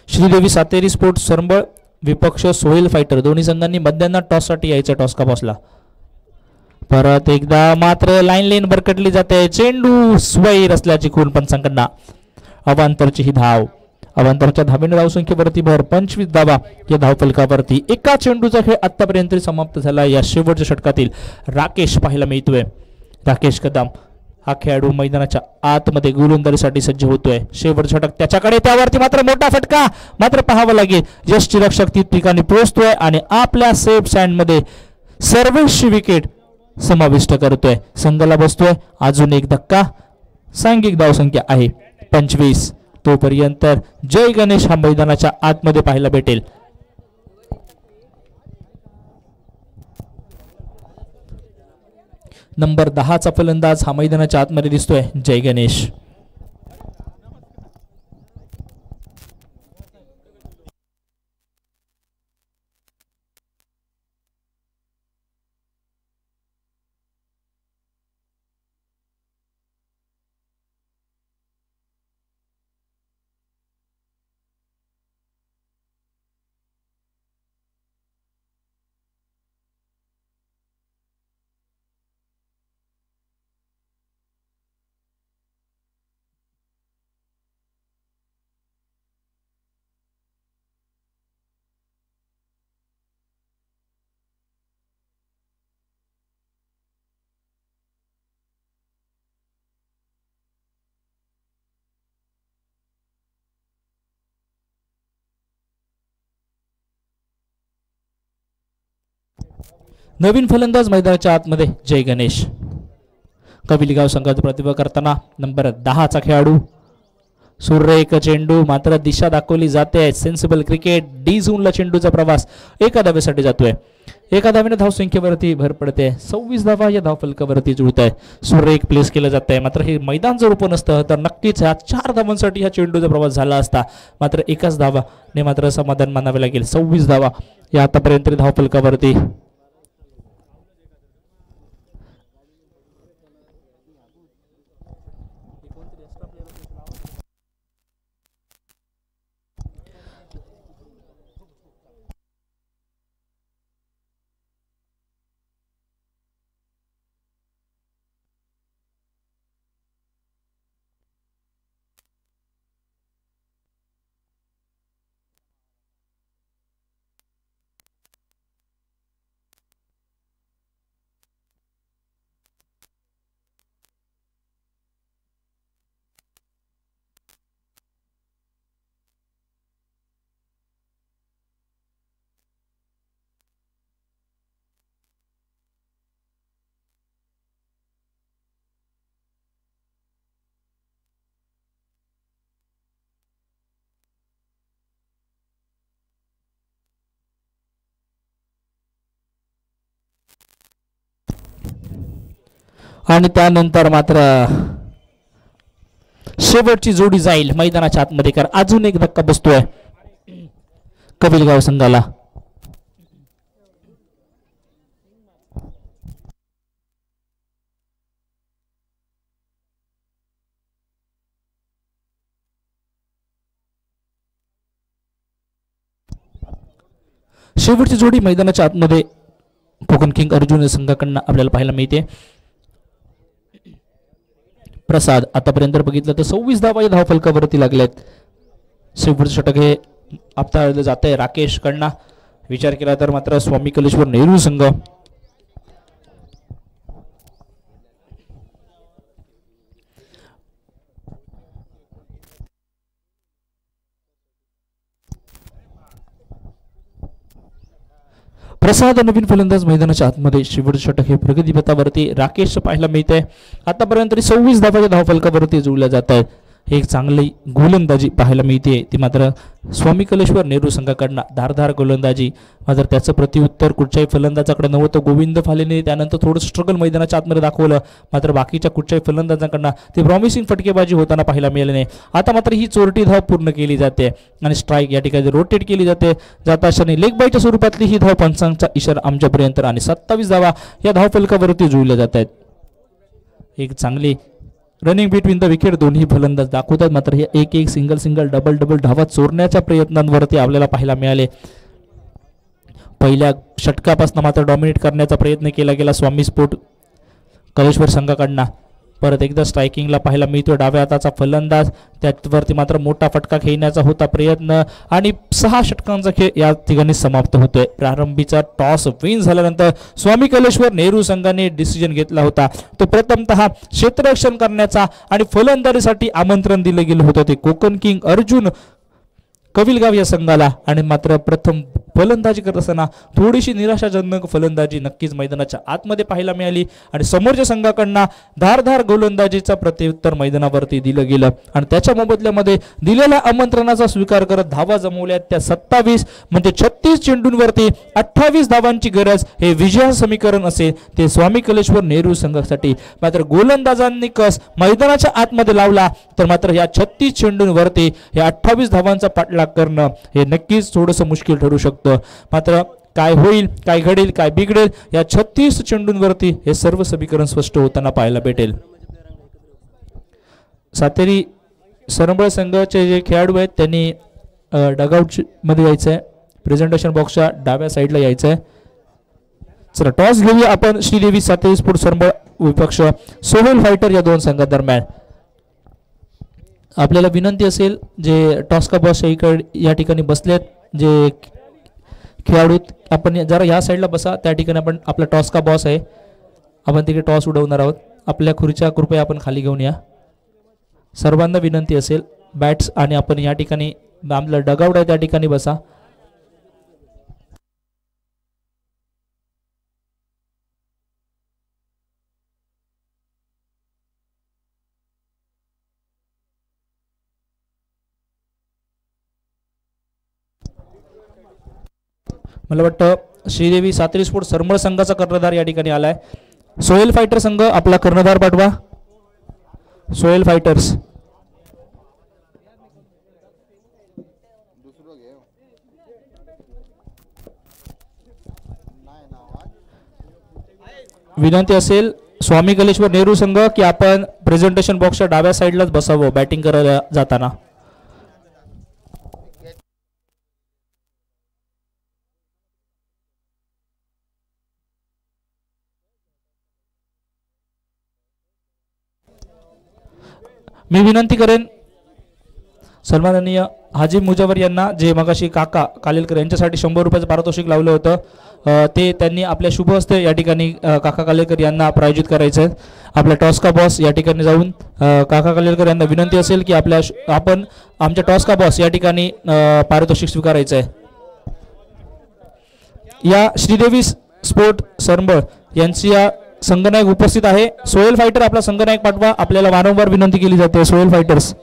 श्रीदेवी सातेरी स्पोर्ट्स सरंबळ विपक्ष सोहेल फायटर दोन्ही संघांनी मध्यांना टॉससाठी यायचं. टॉस का बसला. परत एकदा मात्र लाईन लेन भरकटली जाते. चेंडू स्वैर असल्याची खून पंचांकडनं. अवांतरची ही धाव अवांतरच्या धावेने धावसंख्येवरती भर 25 धावा या धावफलकावरती. एका चेंडूचा खेळ आतापर्यंत समाप्त झाला. या शेवटच्या षटकातील राकेश पाहायला मिळतोय. राकेश कदम हा खेळाडू मैदानाच्या आतमध्ये गोलंदाजीसाठी सज्ज होतोय. शेवटचा षटक त्याच्याकडे, त्यावरती मात्र मोठा फटका मात्र पाहावा लागेल. यष्टीरक्षक ती ठिकाणी पोहोचतोय आणि आपल्या सेफ सँड मध्ये सर्वेची विकेट समाविष्ट करतोय. संघाला बसतोय अजून एक धक्का. सांघिक धावसंख्या आहे 25. तोपर्यंत जय गणेश हा मैदानाच्या आतमध्ये पाहायला भेटेल. नंबर 10चा फलंदाज हा मैदानाच्या आतमध्ये दिसतोय, जय गणेश. नवीन फलंदाज मैदानाच्या आतमध्ये जय गणेश. कविलगाव संघाचा प्रतिभा करताना नंबर 10चा खेळाडू. सुरेख चेंडू मात्र दिशा दाखवली जाते. Sensible cricket. डी झोनला चेंडूचा प्रवास एका धावेसाठी जातोय. एका धावेने धावसंख्येवरती भर पडते. 26 धावा या धावफलकावरती जुळत आहे. सुरेख प्लेस केलं जात आहे. मात्र हे मैदान जर ओपन असतं तर नक्कीच ह्या 4 धावांसाठी हा चेंडूचा प्रवास झाला असता. मात्र एकाच धावाने मात्र समाधान मानावे लागेल. 26 धावा या आतापर्यंत धावफलकावरती. आणि त्यानंतर मात्र शेवटची जोडी जाईल मैदानाच्या आतमध्ये. कर अजून एक धक्का बसतोय कविलगाव संघाला. शेवटची जोडी मैदानाच्या आतमध्ये कोकण किंग अर्जुन संघाकडून आपल्याला पाहायला मिळते. प्रसाद आतापर्यंत बघितलं तर 26 धावा या धावफलकावरती लागल्यात. शेवटचं षटक हे आपता जात आहे राकेश कडनं. विचार केला तर मात्र स्वामी कलेश्वर नेहरू संघ प्रसाद नवीन फलंदाज मैदानाच्या आतमध्ये. शेवटचं षटक हे प्रगतीपथावरती राकेश पाहायला मिळते. आतापर्यंत 26 धावा धावफलकावरती जुळल्या जात आहेत. एक चांगली गोलंदाजी पाहायला मिळते ती मात्र स्वामी कलेश्वर नेहरू संघाकडनं. धारधार गोलंदाजी मात्र त्याचं प्रत्युत्तर कुठच्याही फलंदाजाकडे नव्हतं. गोविंद फालेने त्यानंतर थोडं स्ट्रगल मैदानाच्या आतमध्ये दाखवलं. मात्र बाकीच्या कुठच्याही फलंदाजांकडनं ते प्रॉमिसिंग फटकेबाजी होताना पाहायला मिळाले नाही. आता मात्र ही चोरटी धाव पूर्ण केली जाते आणि स्ट्राईक या ठिकाणी रोटेट केली जाते. जाता क्षणी लेग बायच्या स्वरूपातली ही धाव पंचांचा इशारा आमच्यापर्यंत आणि 27 धावा या धावफलकावरती जुळल्या जात आहेत. एक चांगली रनिंग बिटवीन द विकेट दोन्ही फलंदाज दाखवतात. मात्र हे एक सिंगल डबल धावा चोरण्याच्या प्रयत्नांवरती आपल्याला पाहायला मिळाले. पहिल्या षटकापासून मात्र डॉमिनेट करण्याचा प्रयत्न केला गेला स्वामी स्पोर्ट कलेश्वर संघाकडनं. परत एकदा स्ट्रायकिंगला पाहायला मिळतोय डाव्या हाताचा फलंदाज, त्यावरती मात्र मोठा फटका खेळण्याचा होता प्रयत्न आणि 6 षटकांचा खेळ या ठिकाणी समाप्त होतोय. प्रारंभीचा टॉस विन झाल्यानंतर स्वामी कलेश्वर नेहरू संघाने डिसिजन घेतला होता तो प्रथमतः क्षेत्ररक्षण करण्याचा आणि फलंदाजीसाठी आमंत्रण दिले गेले होते ते कोकण किंग अर्जुन कविलगाव या संघाला, आणि मात्र प्रथम फलंदाजी करत असताना थोडीशी निराशाजनक फलंदाजी नक्कीच मैदानाच्या आतमध्ये पाहायला मिळाली आणि समोरच्या संघाकडनं धारधार गोलंदाजीचा प्रत्युत्तर मैदानावरती दिलं गेलं आणि त्याच्या मोबदल्यामध्ये दिलेल्या आमंत्रणाचा स्वीकार करत धावा जमवल्या त्या 27 म्हणजे 36 चेंडूंवरती 28 धावांची गरज हे विजय समीकरण असेल ते स्वामी कलेश्वर नेहरू संघासाठी. मात्र गोलंदाजांनी कस मैदानाच्या आतमध्ये लावला तर मात्र या 36 चेंडूंवरती या 28 धावांचा पाठलाग करणं हे नक्कीच थोडंसं मुश्किल ठरू शकतं. मात्र काय होईल, काय घडेल, काय बिघडेल या 36 चेंडूंवरती हे सर्व समीकरण स्पष्ट होताना पाहायला भेटेल. सातेरी सरंबळ संघाचे जे खेळाडू आहेत त्यांनी डगआउट मध्ये यायचं आहे, प्रेझेंटेशन बॉक्सच्या डाव्या साईडला यायचं आहे. चला टॉस घेऊया आपण श्रीदेवी सातेरी स्पोर्ट सरंबळ विपक्ष सोहेल फायटर या दोन संघादरम्यान. आपल्याला विनंती असेल जे टॉस का बॉस या ठिकाणी बसलेत जे खेळाडू, आपण जरा या साईडला बसा, त्या ठिकाणी आपण आपला टॉस का बॉस आहे, आपण तिकडे टॉस उडवणार आहोत. आपल्या खुर्च्या कृपया आपण खाली घेऊन या. सर्वांना विनंती असेल बॅट्स आणि आपण या ठिकाणी आपलं डगआउट आहे त्या ठिकाणी बसा. मला वाटतं श्रीदेवी सातेरी स्पोर्ट सरंबळ संघाचा कर्णधार या ठिकाणी आलाय. सोहेल फायटर संघ आपला कर्णधार पाठवा. सोहेल फायटर्स विनंती असेल स्वामी कलेश्वर नेहरू संघ की आपण प्रेझेंटेशन बॉक्सच्या डाव्या साईडलाच बसावं बॅटिंग करायला जाताना. मी विनंती करेन सन्माननीय हाजी मुजावर यांना जे मगाशी काका कालेलकर यांच्यासाठी 100 रुपयाचं पारितोषिक लावलं होतं ते त्यांनी आपल्या शुभ हस्ते या ठिकाणी काका कालेलकर यांना प्रायोजित करायचं आहे. आपल्या टॉस का बॉस या ठिकाणी जाऊन काका कालेलकर यांना विनंती असेल की आपण आमच्या टॉस का बॉस या ठिकाणी पारितोषिक स्वीकारायचं आहे. या श्रीदेवी स्पोर्ट सरंबळ यांची या संघनायक उपस्थित आहे. सोहेल फायटर आपला संघनायक पाठवा. आपल्याला वारंवार विनंती केली जाते सोहेल फायटर्स.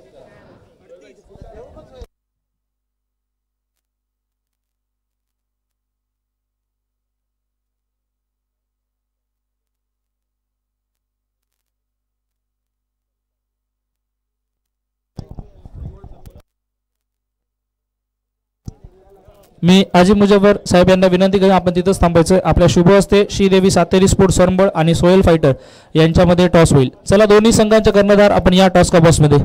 मी आजी मुजबर साहेब यांना विनंती करेन आपण तिथंच थांबायचं. आपल्या शुभ हस्ते श्रीदेवी सातेरी स्पोर्ट सरंबळ आणि सोहेल फायटर यांच्यामध्ये टॉस होईल. चला दोन्ही संघांचे कर्णधार आपण या टॉस का बॉस मध्ये.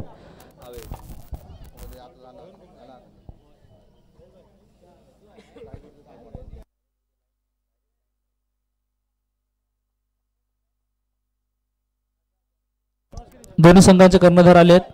दोन्ही संघांचे कर्णधार आले आहेत.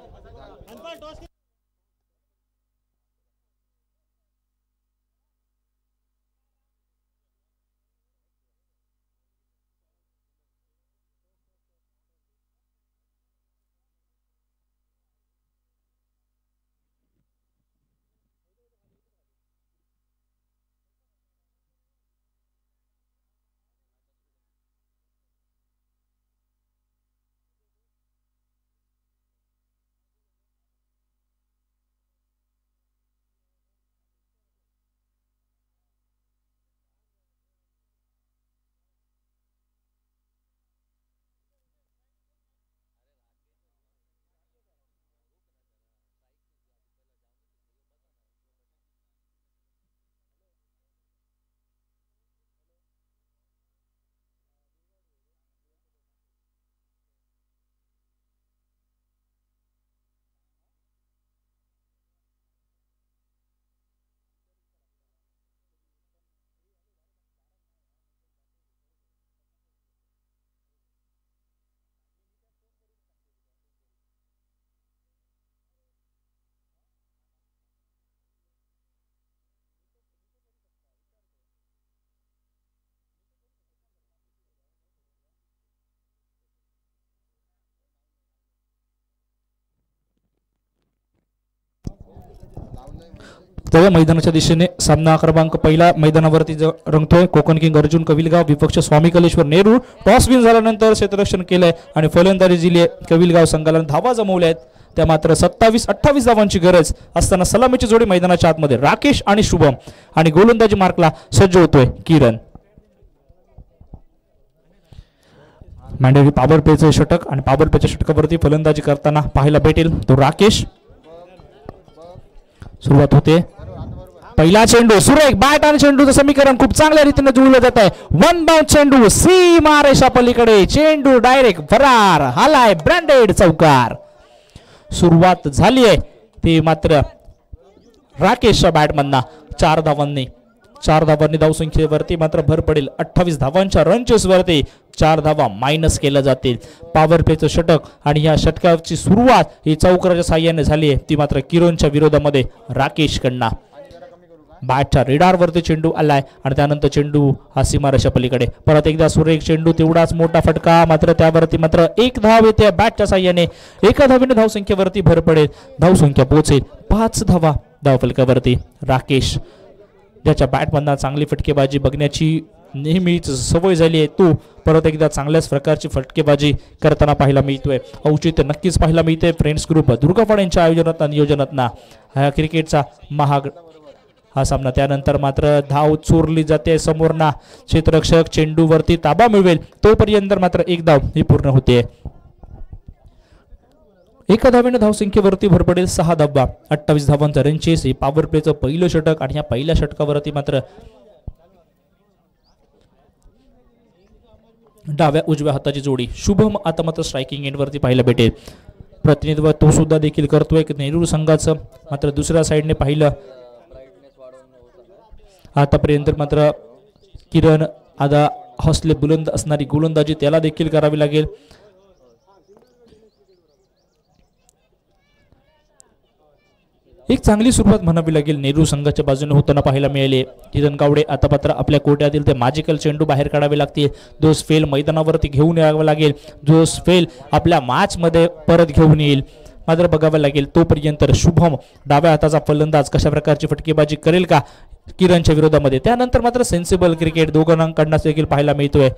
तेव्हा मैदानाच्या दिशेने सामना क्रमांक पहिला मैदानावरती रंगतोय. कोकण किंग अर्जुन कविलगाव विपक्ष स्वामी कलेश्वर नेहरू. टॉस विन झाल्यानंतर क्षेत्ररक्षण केलंय आणि फलंदाजी दिली कविलगाव संघाला. धावा जमवल्या आहेत त्या मात्र 27-28 धावांची गरज असताना सलामीची जोडी मैदानाच्या आतमध्ये राकेश आणि शुभम आणि गोलंदाजी मार्कला सज्ज होतोय किरण. मांडवी पॉवर प्लेचे षटक आणि पॉवर प्लेच्या षटकावरती फलंदाजी करताना पाहायला भेटेल तो राकेश. सुरुवात होते. पहिला चेंडू सुरेख बॅट आणि चेंडूचं समीकरण खूप चांगल्या रीतीने जुळलं जात आहे. वन बाउंड चेंडू सीमा रेषा पलीकडे चेंडू डायरेक्ट फरार हालाय ब्रँडेड चौकार. सुरुवात झाली आहे ती मात्र राकेशच्या बॅटमधना 4 धावांनी धावसंख्येवरती मात्र भर पडेल. 28 धावांच्या रनचेस वरती 4 धावा मायनस केल्या जातील. पॉवर प्लेचं षटक आणि या षटकाची सुरुवात ही चौकाराच्या साह्याने झाली आहे ती मात्र किरणच्या विरोधामध्ये राकेश कडना. बॅटच्या रेडारवरती चेंडू आलाय आणि त्यानंतर चेंडू हा सीमारेषा पलीकडे. परत एकदा सुरेख चेंडू तेवढाच मोठा फटका मात्र त्यावरती मात्र 1 धाव येते बॅटच्या साह्याने. 1 धावेने धावसंख्येवरती भर पडेल. धावसंख्या पोहोचेल 5 धावा धावफलकावरती. राकेश ज्याच्या बॅटमधनं चांगली फटकेबाजी बघण्याची नेहमीच सवय झाली आहे तो परत एकदा चांगल्याच प्रकारची फटकेबाजी करताना पाहायला मिळतोय. औचित्य नक्कीच पाहायला मिळते. फ्रेंड्स ग्रुप दुर्गापाड यांच्या आयोजनात नियोजनातना हा क्रिकेटचा महाग हा सामना. त्यानंतर मात्र धाव चोरली जाते समोरना क्षेत्ररक्षक चेंडूवरती ताबा मिळवेल तोपर्यंत मात्र 1 धाव ही पूर्ण होते. 1 धावेने धावसंख्येवरती भर पडेल 6 धावा. 28 धावांचा रन चेस ही पॉवर प्लेचं पहिलं षटक आणि ह्या पहिल्या षटकावरती मात्र डाव्या उजव्या हाताची जोडी शुभम आता मात्र स्ट्रायकिंग एंडवरती पाहायला भेटेल. प्रतिनिधित्व तो सुद्धा देखील करतोय नेहरू संघाचं. मात्र दुसऱ्या साईडने पाहिलं आतापर्यंत मात्र किरण आता हौसले बुलंद असणारी गोलंदाजी त्याला देखील करावी लागेल. एक चांगली सुरुवात म्हणावी लागेल नेहरू संघाच्या बाजूने होताना पाहायला मिळाले. किरण गावडे आता मात्र आपल्या कोट्यातील ते मॅजिकल चेंडू बाहेर काढावे लागतील. जो स्पेल मैदानावरती घेऊन यावं लागेल. जो स्पेल आपल्या मॅच मध्ये परत घेऊन येईल मात्र बघावं लागेल. तोपर्यंत शुभम डाव्या हाताचा फलंदाज कशा प्रकारची फटकेबाजी करेल का किरणच्या विरोधामध्ये. त्यानंतर मात्र सेन्सिबल क्रिकेट दोघांकडनं देखील पाहायला मिळतोय.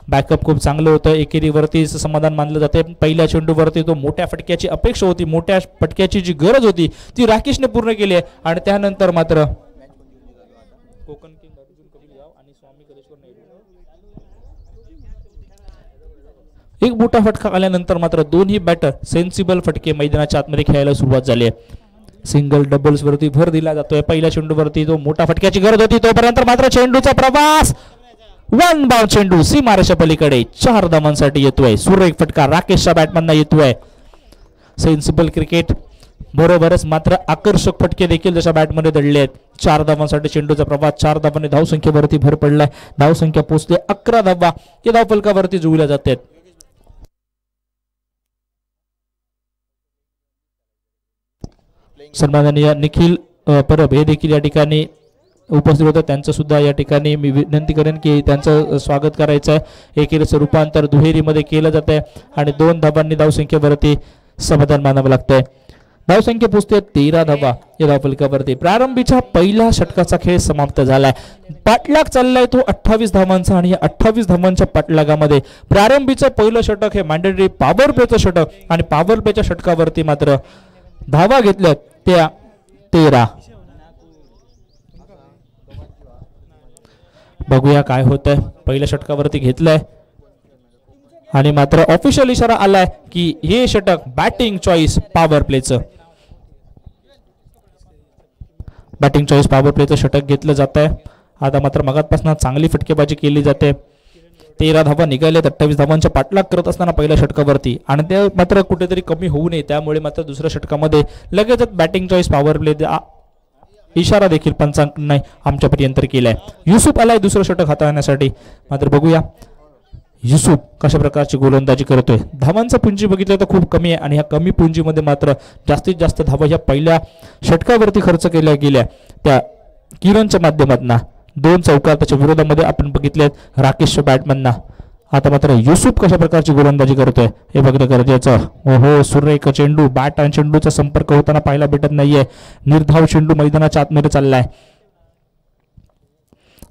बॅकअप खूप चांगलं होतं. एकेरीवरती समाधान मानलं जाते. पहिल्या चेंडूवरती तो मोठ्या फटक्याची अपेक्षा होती. मोठ्या फटक्याची जी गरज होती ती राकेशने पूर्ण केली आहे आणि त्यानंतर मात्र कोकण किंग अर्जुन कविलगाव आणि स्वामी कलेश्वर नेहरू एक मोठा फटका आल्यानंतर मात्र दोन्ही बॅटर सेन्सिबल फटके मैदानाच्या आतमध्ये खेळायला सुरुवात झाली आहे. सिंगल डबल्स वरती भर दिला जातोय. पहिल्या चेंडूवरती तो मोठा फटक्याची गरज होती तोपर्यंत मात्र चेंडूचा प्रवास 1 बाउंड चेंडू सीमारेषा पलीकडे 4 धावांसाठी येतोय. सुरेख फटका राकेशच्या बॅटमधनं येतोय. सेन्सिबल क्रिकेट बरोबरच मात्र आकर्षक फटके देखील त्याच्या बॅटमध्ये दडले आहेत. 4 धावांसाठी चेंडूचा प्रवास 4 धावांनी धावसंख्येवरती भर पडलाय. धावसंख्या पोहोचते 11 धावा या धावफलकावरती जुळल्या जातात. सन्माननीय निखिल परब हे देखील या ठिकाणी उपस्थित होतं. त्यांचं सुद्धा या ठिकाणी मी विनंती करेन की त्यांचं स्वागत करायचं आहे. एकेरीचं रूपांतर दुहेरीमध्ये केलं जात आहे आणि 2 धावांनी धावसंख्येवरती समाधान मानावं लागतंय. धावसंख्या पोहोचते 13 धावा या धावफलकावरती. प्रारंभीच्या पहिल्या षटकाचा खेळ समाप्त झालाय. पाठलाग चाललाय तो 28 धावांचा आणि या 28 धावांच्या पाठलागामध्ये प्रारंभीचं पहिलं षटक हे मॅन्डेटरी पॉवर प्लेचं षटक आणि पॉवर प्लेच्या षटकावरती मात्र धावा घेतल्यात त्या 13. बघूया काय होतंय. पहिल्या षटकावरती घेतलंय आणि मात्र ऑफिशियल इशारा आलाय की हे षटक बॅटिंग चॉईस पॉवर प्लेचं षटक घेतलं जात आहे. आता मात्र मगातपासून चांगली फटकेबाजी केली जाते. 13 धावा निघाल्यात 28 धावांच्या पाठलाग करत असताना पहिल्या षटकावरती आणि ते मात्र कुठेतरी कमी होऊ नये त्यामुळे मात्र दुसऱ्या षटकामध्ये लगेचच बॅटिंग चॉईस पॉवर प्ले इशारा देखील पंचांनी आमच्यापर्यंत केलाय. युसुफ आलाय दुसरं षटक हाताळण्यासाठी. मात्र बघूया युसुफ कशा प्रकारची गोलंदाजी करतोय. धावांचा पुंजी बघितलं तर खूप कमी आहे आणि ह्या कमी पुंजीमध्ये मात्र जास्तीत जास्त धावा ह्या पहिल्या षटकावरती खर्च केल्या गेल्या त्या किरणच्या माध्यमातून. 2 चौकार त्याच्या विरोधामध्ये आपण बघितलेत राकेशच्या बॅटमॅनना आता मात्र युसुफ कशा प्रकारची गोलंदाजी करतोय हे बघणं गरजेचं. ओहो, सुरेख चेंडू, बॅट आणि चेंडूचा संपर्क होताना पाहायला भेटत नाहीये. निर्धाव चेंडू मैदानाच्या आतमध्ये चाललाय.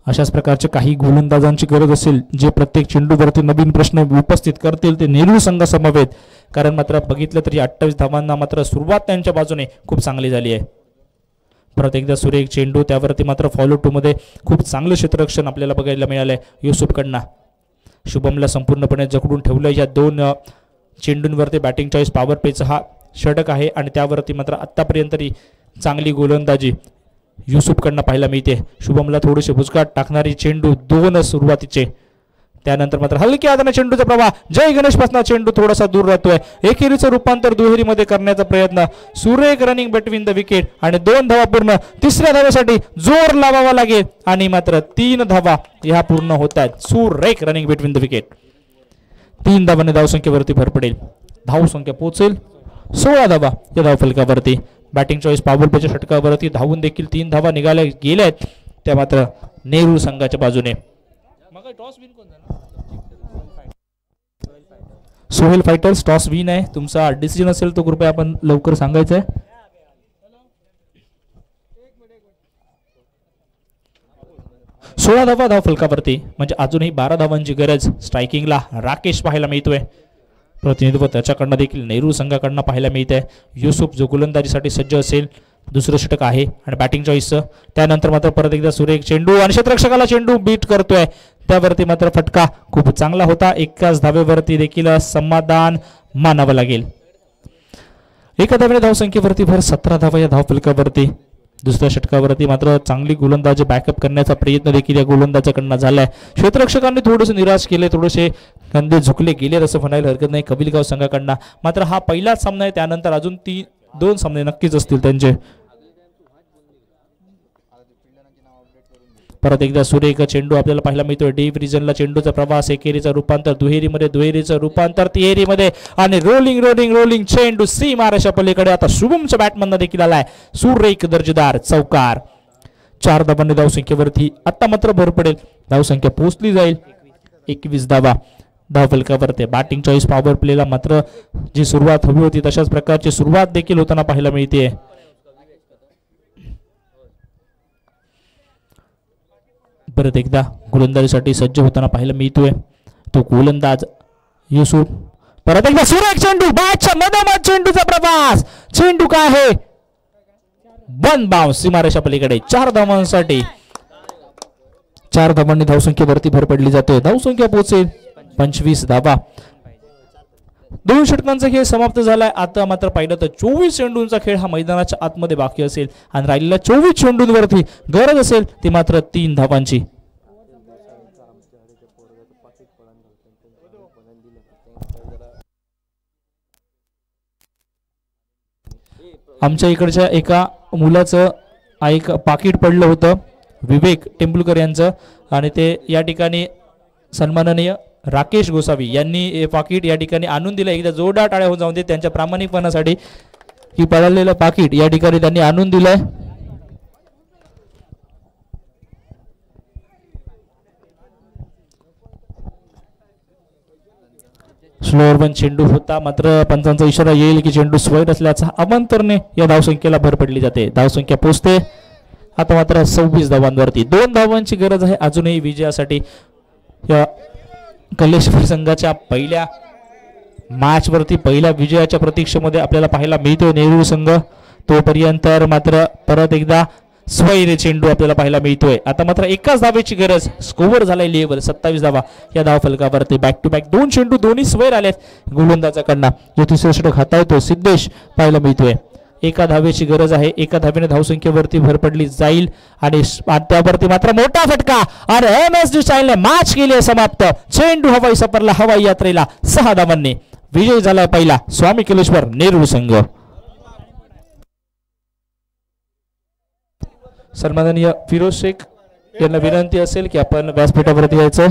अशाच प्रकारचे काही गोलंदाजांची गरज असेल जे प्रत्येक चेंडूवरती नवीन प्रश्न उपस्थित करतील ते नेहरू संघासमवेत. कारण मात्र बघितलं तरी 28 धावांना मात्र सुरुवात त्यांच्या बाजूने खूप चांगली झाली आहे. परत एकदा सुरेख चेंडू, त्यावरती मात्र फॉलो टू मध्ये खूप चांगलं क्षेत्ररक्षण आपल्याला बघायला मिळालंय युसुफकडनं. शुभमला संपूर्णपणे जखडून ठेवलं. या दोन चेंडूंवरती बॅटिंग चॉईस पॉवर पेचा हा षटक आहे आणि त्यावरती मात्र आत्तापर्यंत चांगली गोलंदाजी युसुफकडनं पाहायला मिळते. शुभमला थोडेसे भुसकाट टाकणारी चेंडू दोन सुरुवातीचे, त्यानंतर मात्र हलक्या हाताने चेंडूचा प्रवाह. जय गणेश पासून चेंडू थोडासा दूर राहतोय. एकेरीचं रूपांतर दुहेरीमध्ये करण्याचा प्रयत्न. सुरेख रनिंग बिटवीन द विकेट आणि 2 धावा पूर्ण. तिसऱ्या धावेसाठी जोर लावावा लागेल आणि मात्र 3 धावा ह्या पूर्ण होत आहेत. सुरेख रनिंग बिटवीन द विकेट. 3 धावांनी धावसंख्येवरती भर पडेल. धावसंख्या पोहोचेल 16 धावा या धावफलकावरती. बॅटिंग चॉईस पॉवर प्लेच्या षटकावरती धावून देखील 3 धावा निघाल्या गेल्या आहेत त्या मात्र नेहरू संघाच्या बाजूने. सोहेल फायटर्स टॉस विन आहे. तुमचा डिसिजन असेल तो कृपया आपण लवकर सांगायचा आहे. सोळा धावा धावफलकावरती म्हणजे अजूनही 12 धावांची गरज. स्ट्रायकिंगला राकेश पाहायला मिळतोय. प्रतिनिधित्व त्याच्याकडनं देखील नेहरू संघाकडनं पाहायला मिळत आहे. युसुफ जो गोलंदाजीसाठी सज्ज असेल. दुसरं षटक आहे आणि बॅटिंग चॉईसचं. त्यानंतर मात्र परत एकदा सुरेख चेंडू आणि क्षेत्ररक्षकाला चेंडू बीट करतोय. त्यावरती मात्र फटका खूप चांगला होता. एकाच धावेवरती देखील समाधान मानावं लागेल. एका धावेने धावसंख्येवरती भर 17 धावा या धावफलकावरती. दुसऱ्या षटकावरती मात्र चांगली गोलंदाजी बॅकअप करण्याचा प्रयत्न देखील या गोलंदाजाकडनं झालाय. क्षेत्ररक्षकांनी थोडेसे निराश केले, थोडेसे कंदे झुकले गेले असं म्हणायला हरकत नाही कबिलगाव संघाकडनं. मात्र हा पहिलाच सामना आहे. त्यानंतर अजून 2 सामने नक्कीच असतील त्यांचे. परत एकदा सुरेख चेंडू आपल्याला पाहायला मिळतोय. डीप रिजनला चेंडूचा प्रवास. एकेरीचं रूपांतर दुहेरीमध्ये, दुहेरीचं रूपांतर तिहेरीमध्ये आणि रोलिंग रोलिंग रोलिंग चेंडू सीमारेषा पलीकडे. आता शुभमच्या बॅटमधनं देखील आलाय सुरेख दर्जेदार चौकार. 4 धावांनी धावसंख्येवरती आता मात्र भर पडेल. धावसंख्या पोहोचली जाईल 21 धावा धावफलकावरती. बॅटिंग चॉईस पॉवर प्लेला मात्र जी सुरुवात हवी होती तशाच प्रकारची सुरुवात देखील होताना पाहायला मिळते. परत एकदा गोलंदाजीसाठी सज्ज होताना पाहायला मिळतोय तो गोलंदाज युसुफ. परत एकदा सुरेख चेंडू, बॅटच्या मधोमध चेंडूचा प्रवास. चेंडू काय आहे वन बाउन्स सीमारेषा पलीकडे. 4 धावांसाठी 4 धावांनी धावसंख्येवरती भर पडली जाते. धावसंख्या पोहोचेल 25 धावा. 2 षटकांचा खेळ समाप्त झालाय. आता मात्र पाहिलं तर 24 चेंडूंचा खेळ हा मैदानाच्या आतमध्ये बाकी असेल आणि राहिलेल्या 24 चेंडूंवरती गरज असेल ती मात्र 3 धावांची. आमच्या इकडच्या एका मुलाचं एक पाकिट पडलं होतं विवेक टेंबुलकर यांचं आणि ते या ठिकाणी सन्माननीय राकेश गोसावी यांनी हे पाकिट या ठिकाणी आणून दिलं. एकदा जोरदार टाळ्या होऊन जाऊन दे त्यांच्या प्रामाणिकपणासाठी. की पळालेलं पाकिट या ठिकाणी त्यांनी आणून दिलंय. स्लोअर वन चेंडू होता मात्र पंचांचा इशारा येईल की चेंडू स्वैर असल्याचा अमंतरने या धावसंख्येला भर पडली जाते. धावसंख्या पोहोचते आता मात्र 26 धावांवरती. 2 धावांची गरज आहे अजूनही विजयासाठी. या कल्लेश्वर संघाच्या पहिल्या मॅच वरती पहिल्या विजयाच्या प्रतीक्षेमध्ये आपल्याला पाहायला मिळतोय नेहरू संघ. तोपर्यंत मात्र परत एकदा स्वैर चेंडू आपल्याला पाहायला मिळतोय. आता मात्र एकाच धावेची गरज. स्कोअर झालाय लेवल 27 धावा या धावफलकावरती. बॅक टू बॅक 2 चेंडू दोन्ही स्वैर आलेत गोलंदाजाकडनं. जो तिसरा षटक हाताळतो सिद्धेश पाहायला मिळतोय. एका धावेची गरज आहे. एका धावेने धावसंख्येवरती भर पडली जाईल आणि त्यावरती मात्र मोठा फटका आणि MS स्टाईलने मॅच केली समाप्त. चेंडू हवाई सफरला हवाई यात्रेला 6 धावांनी विजय झाला पहिला स्वामी कलेश्वर नेहरू संघ. सन्माननीय फिरोज शेख यांना विनंती असेल की आपण व्यासपीठावरती यायचं.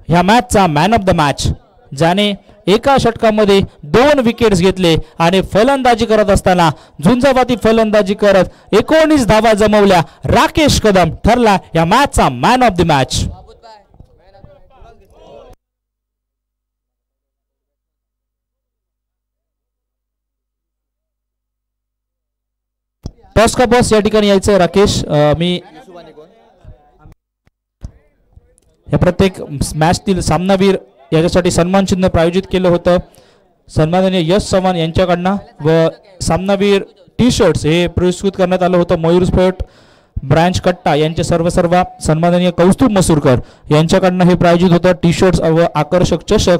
ह्या मॅचचा मॅन ऑफ द मॅच, ज्याने एका षटकामध्ये 2 विकेट्स घेतले आणि फलंदाजी करत असताना झुंजावाती फलंदाजी करत 19 धावा जमवल्या, राकेश कदम ठरला या मॅचचा man of the match. Toss का बॉस या ठिकाणी यायचंय राकेश. मी या प्रत्येक मॅचतील सामनावीर याच्यासाठी सन्मान चिन्ह प्रायोजित केलं होतं सन्माननीय यश चव्हाण यांच्याकडनं, व सामनावीर टी शर्ट्स हे पुरस्कृत करण्यात आलं होतं मयूर स्पोर्ट ब्रांच कट्टा यांचे सर्व सन्माननीय कौस्तुभ मसूरकर यांच्याकडनं हे प्रायोजित होतं टी शर्ट्स व आकर्षक चषक.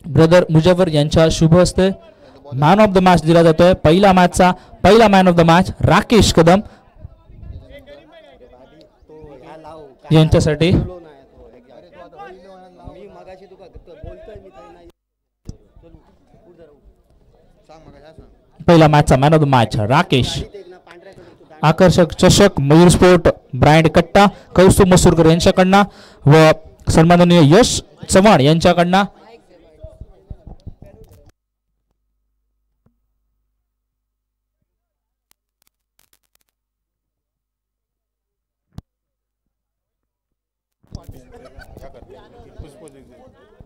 ब्रदर मुजवर यांच्या शुभ हस्ते मॅन ऑफ द मॅच दिला जातोय. पहिला मॅचचा पहिला man of the match Rakesh Kadam यांच्यासाठी. पहिला मॅचचा man of the match Rakesh. आकर्षक चषक मयूर स्पोर्ट ब्रँड कट्टा कौस्तुभ मसूरकर यांच्याकडनं व सन्माननीय यश चव्हाण यांच्याकडनं.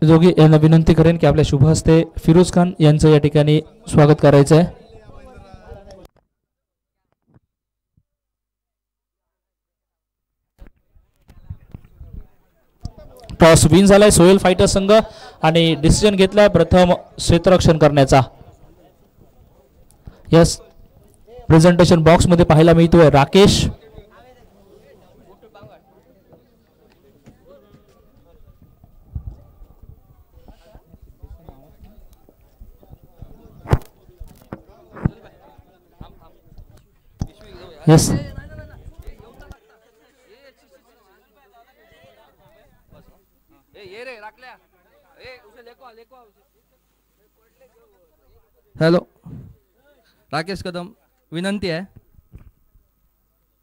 जोगी यांना विनंती करेन की आपल्या शुभ हस्ते फिरोज खान यांचं या ठिकाणी स्वागत करायचं आहे. टॉस विन झालाय सोहेल फायटर संघ आणि डिसिजन घेतलाय प्रथम क्षेत्ररक्षण करण्याचा. यस, प्रेझेंटेशन बॉक्स मध्ये पाहायला मिळतोय राकेश. यस, हॅलो राकेश कदम, विनंती आहे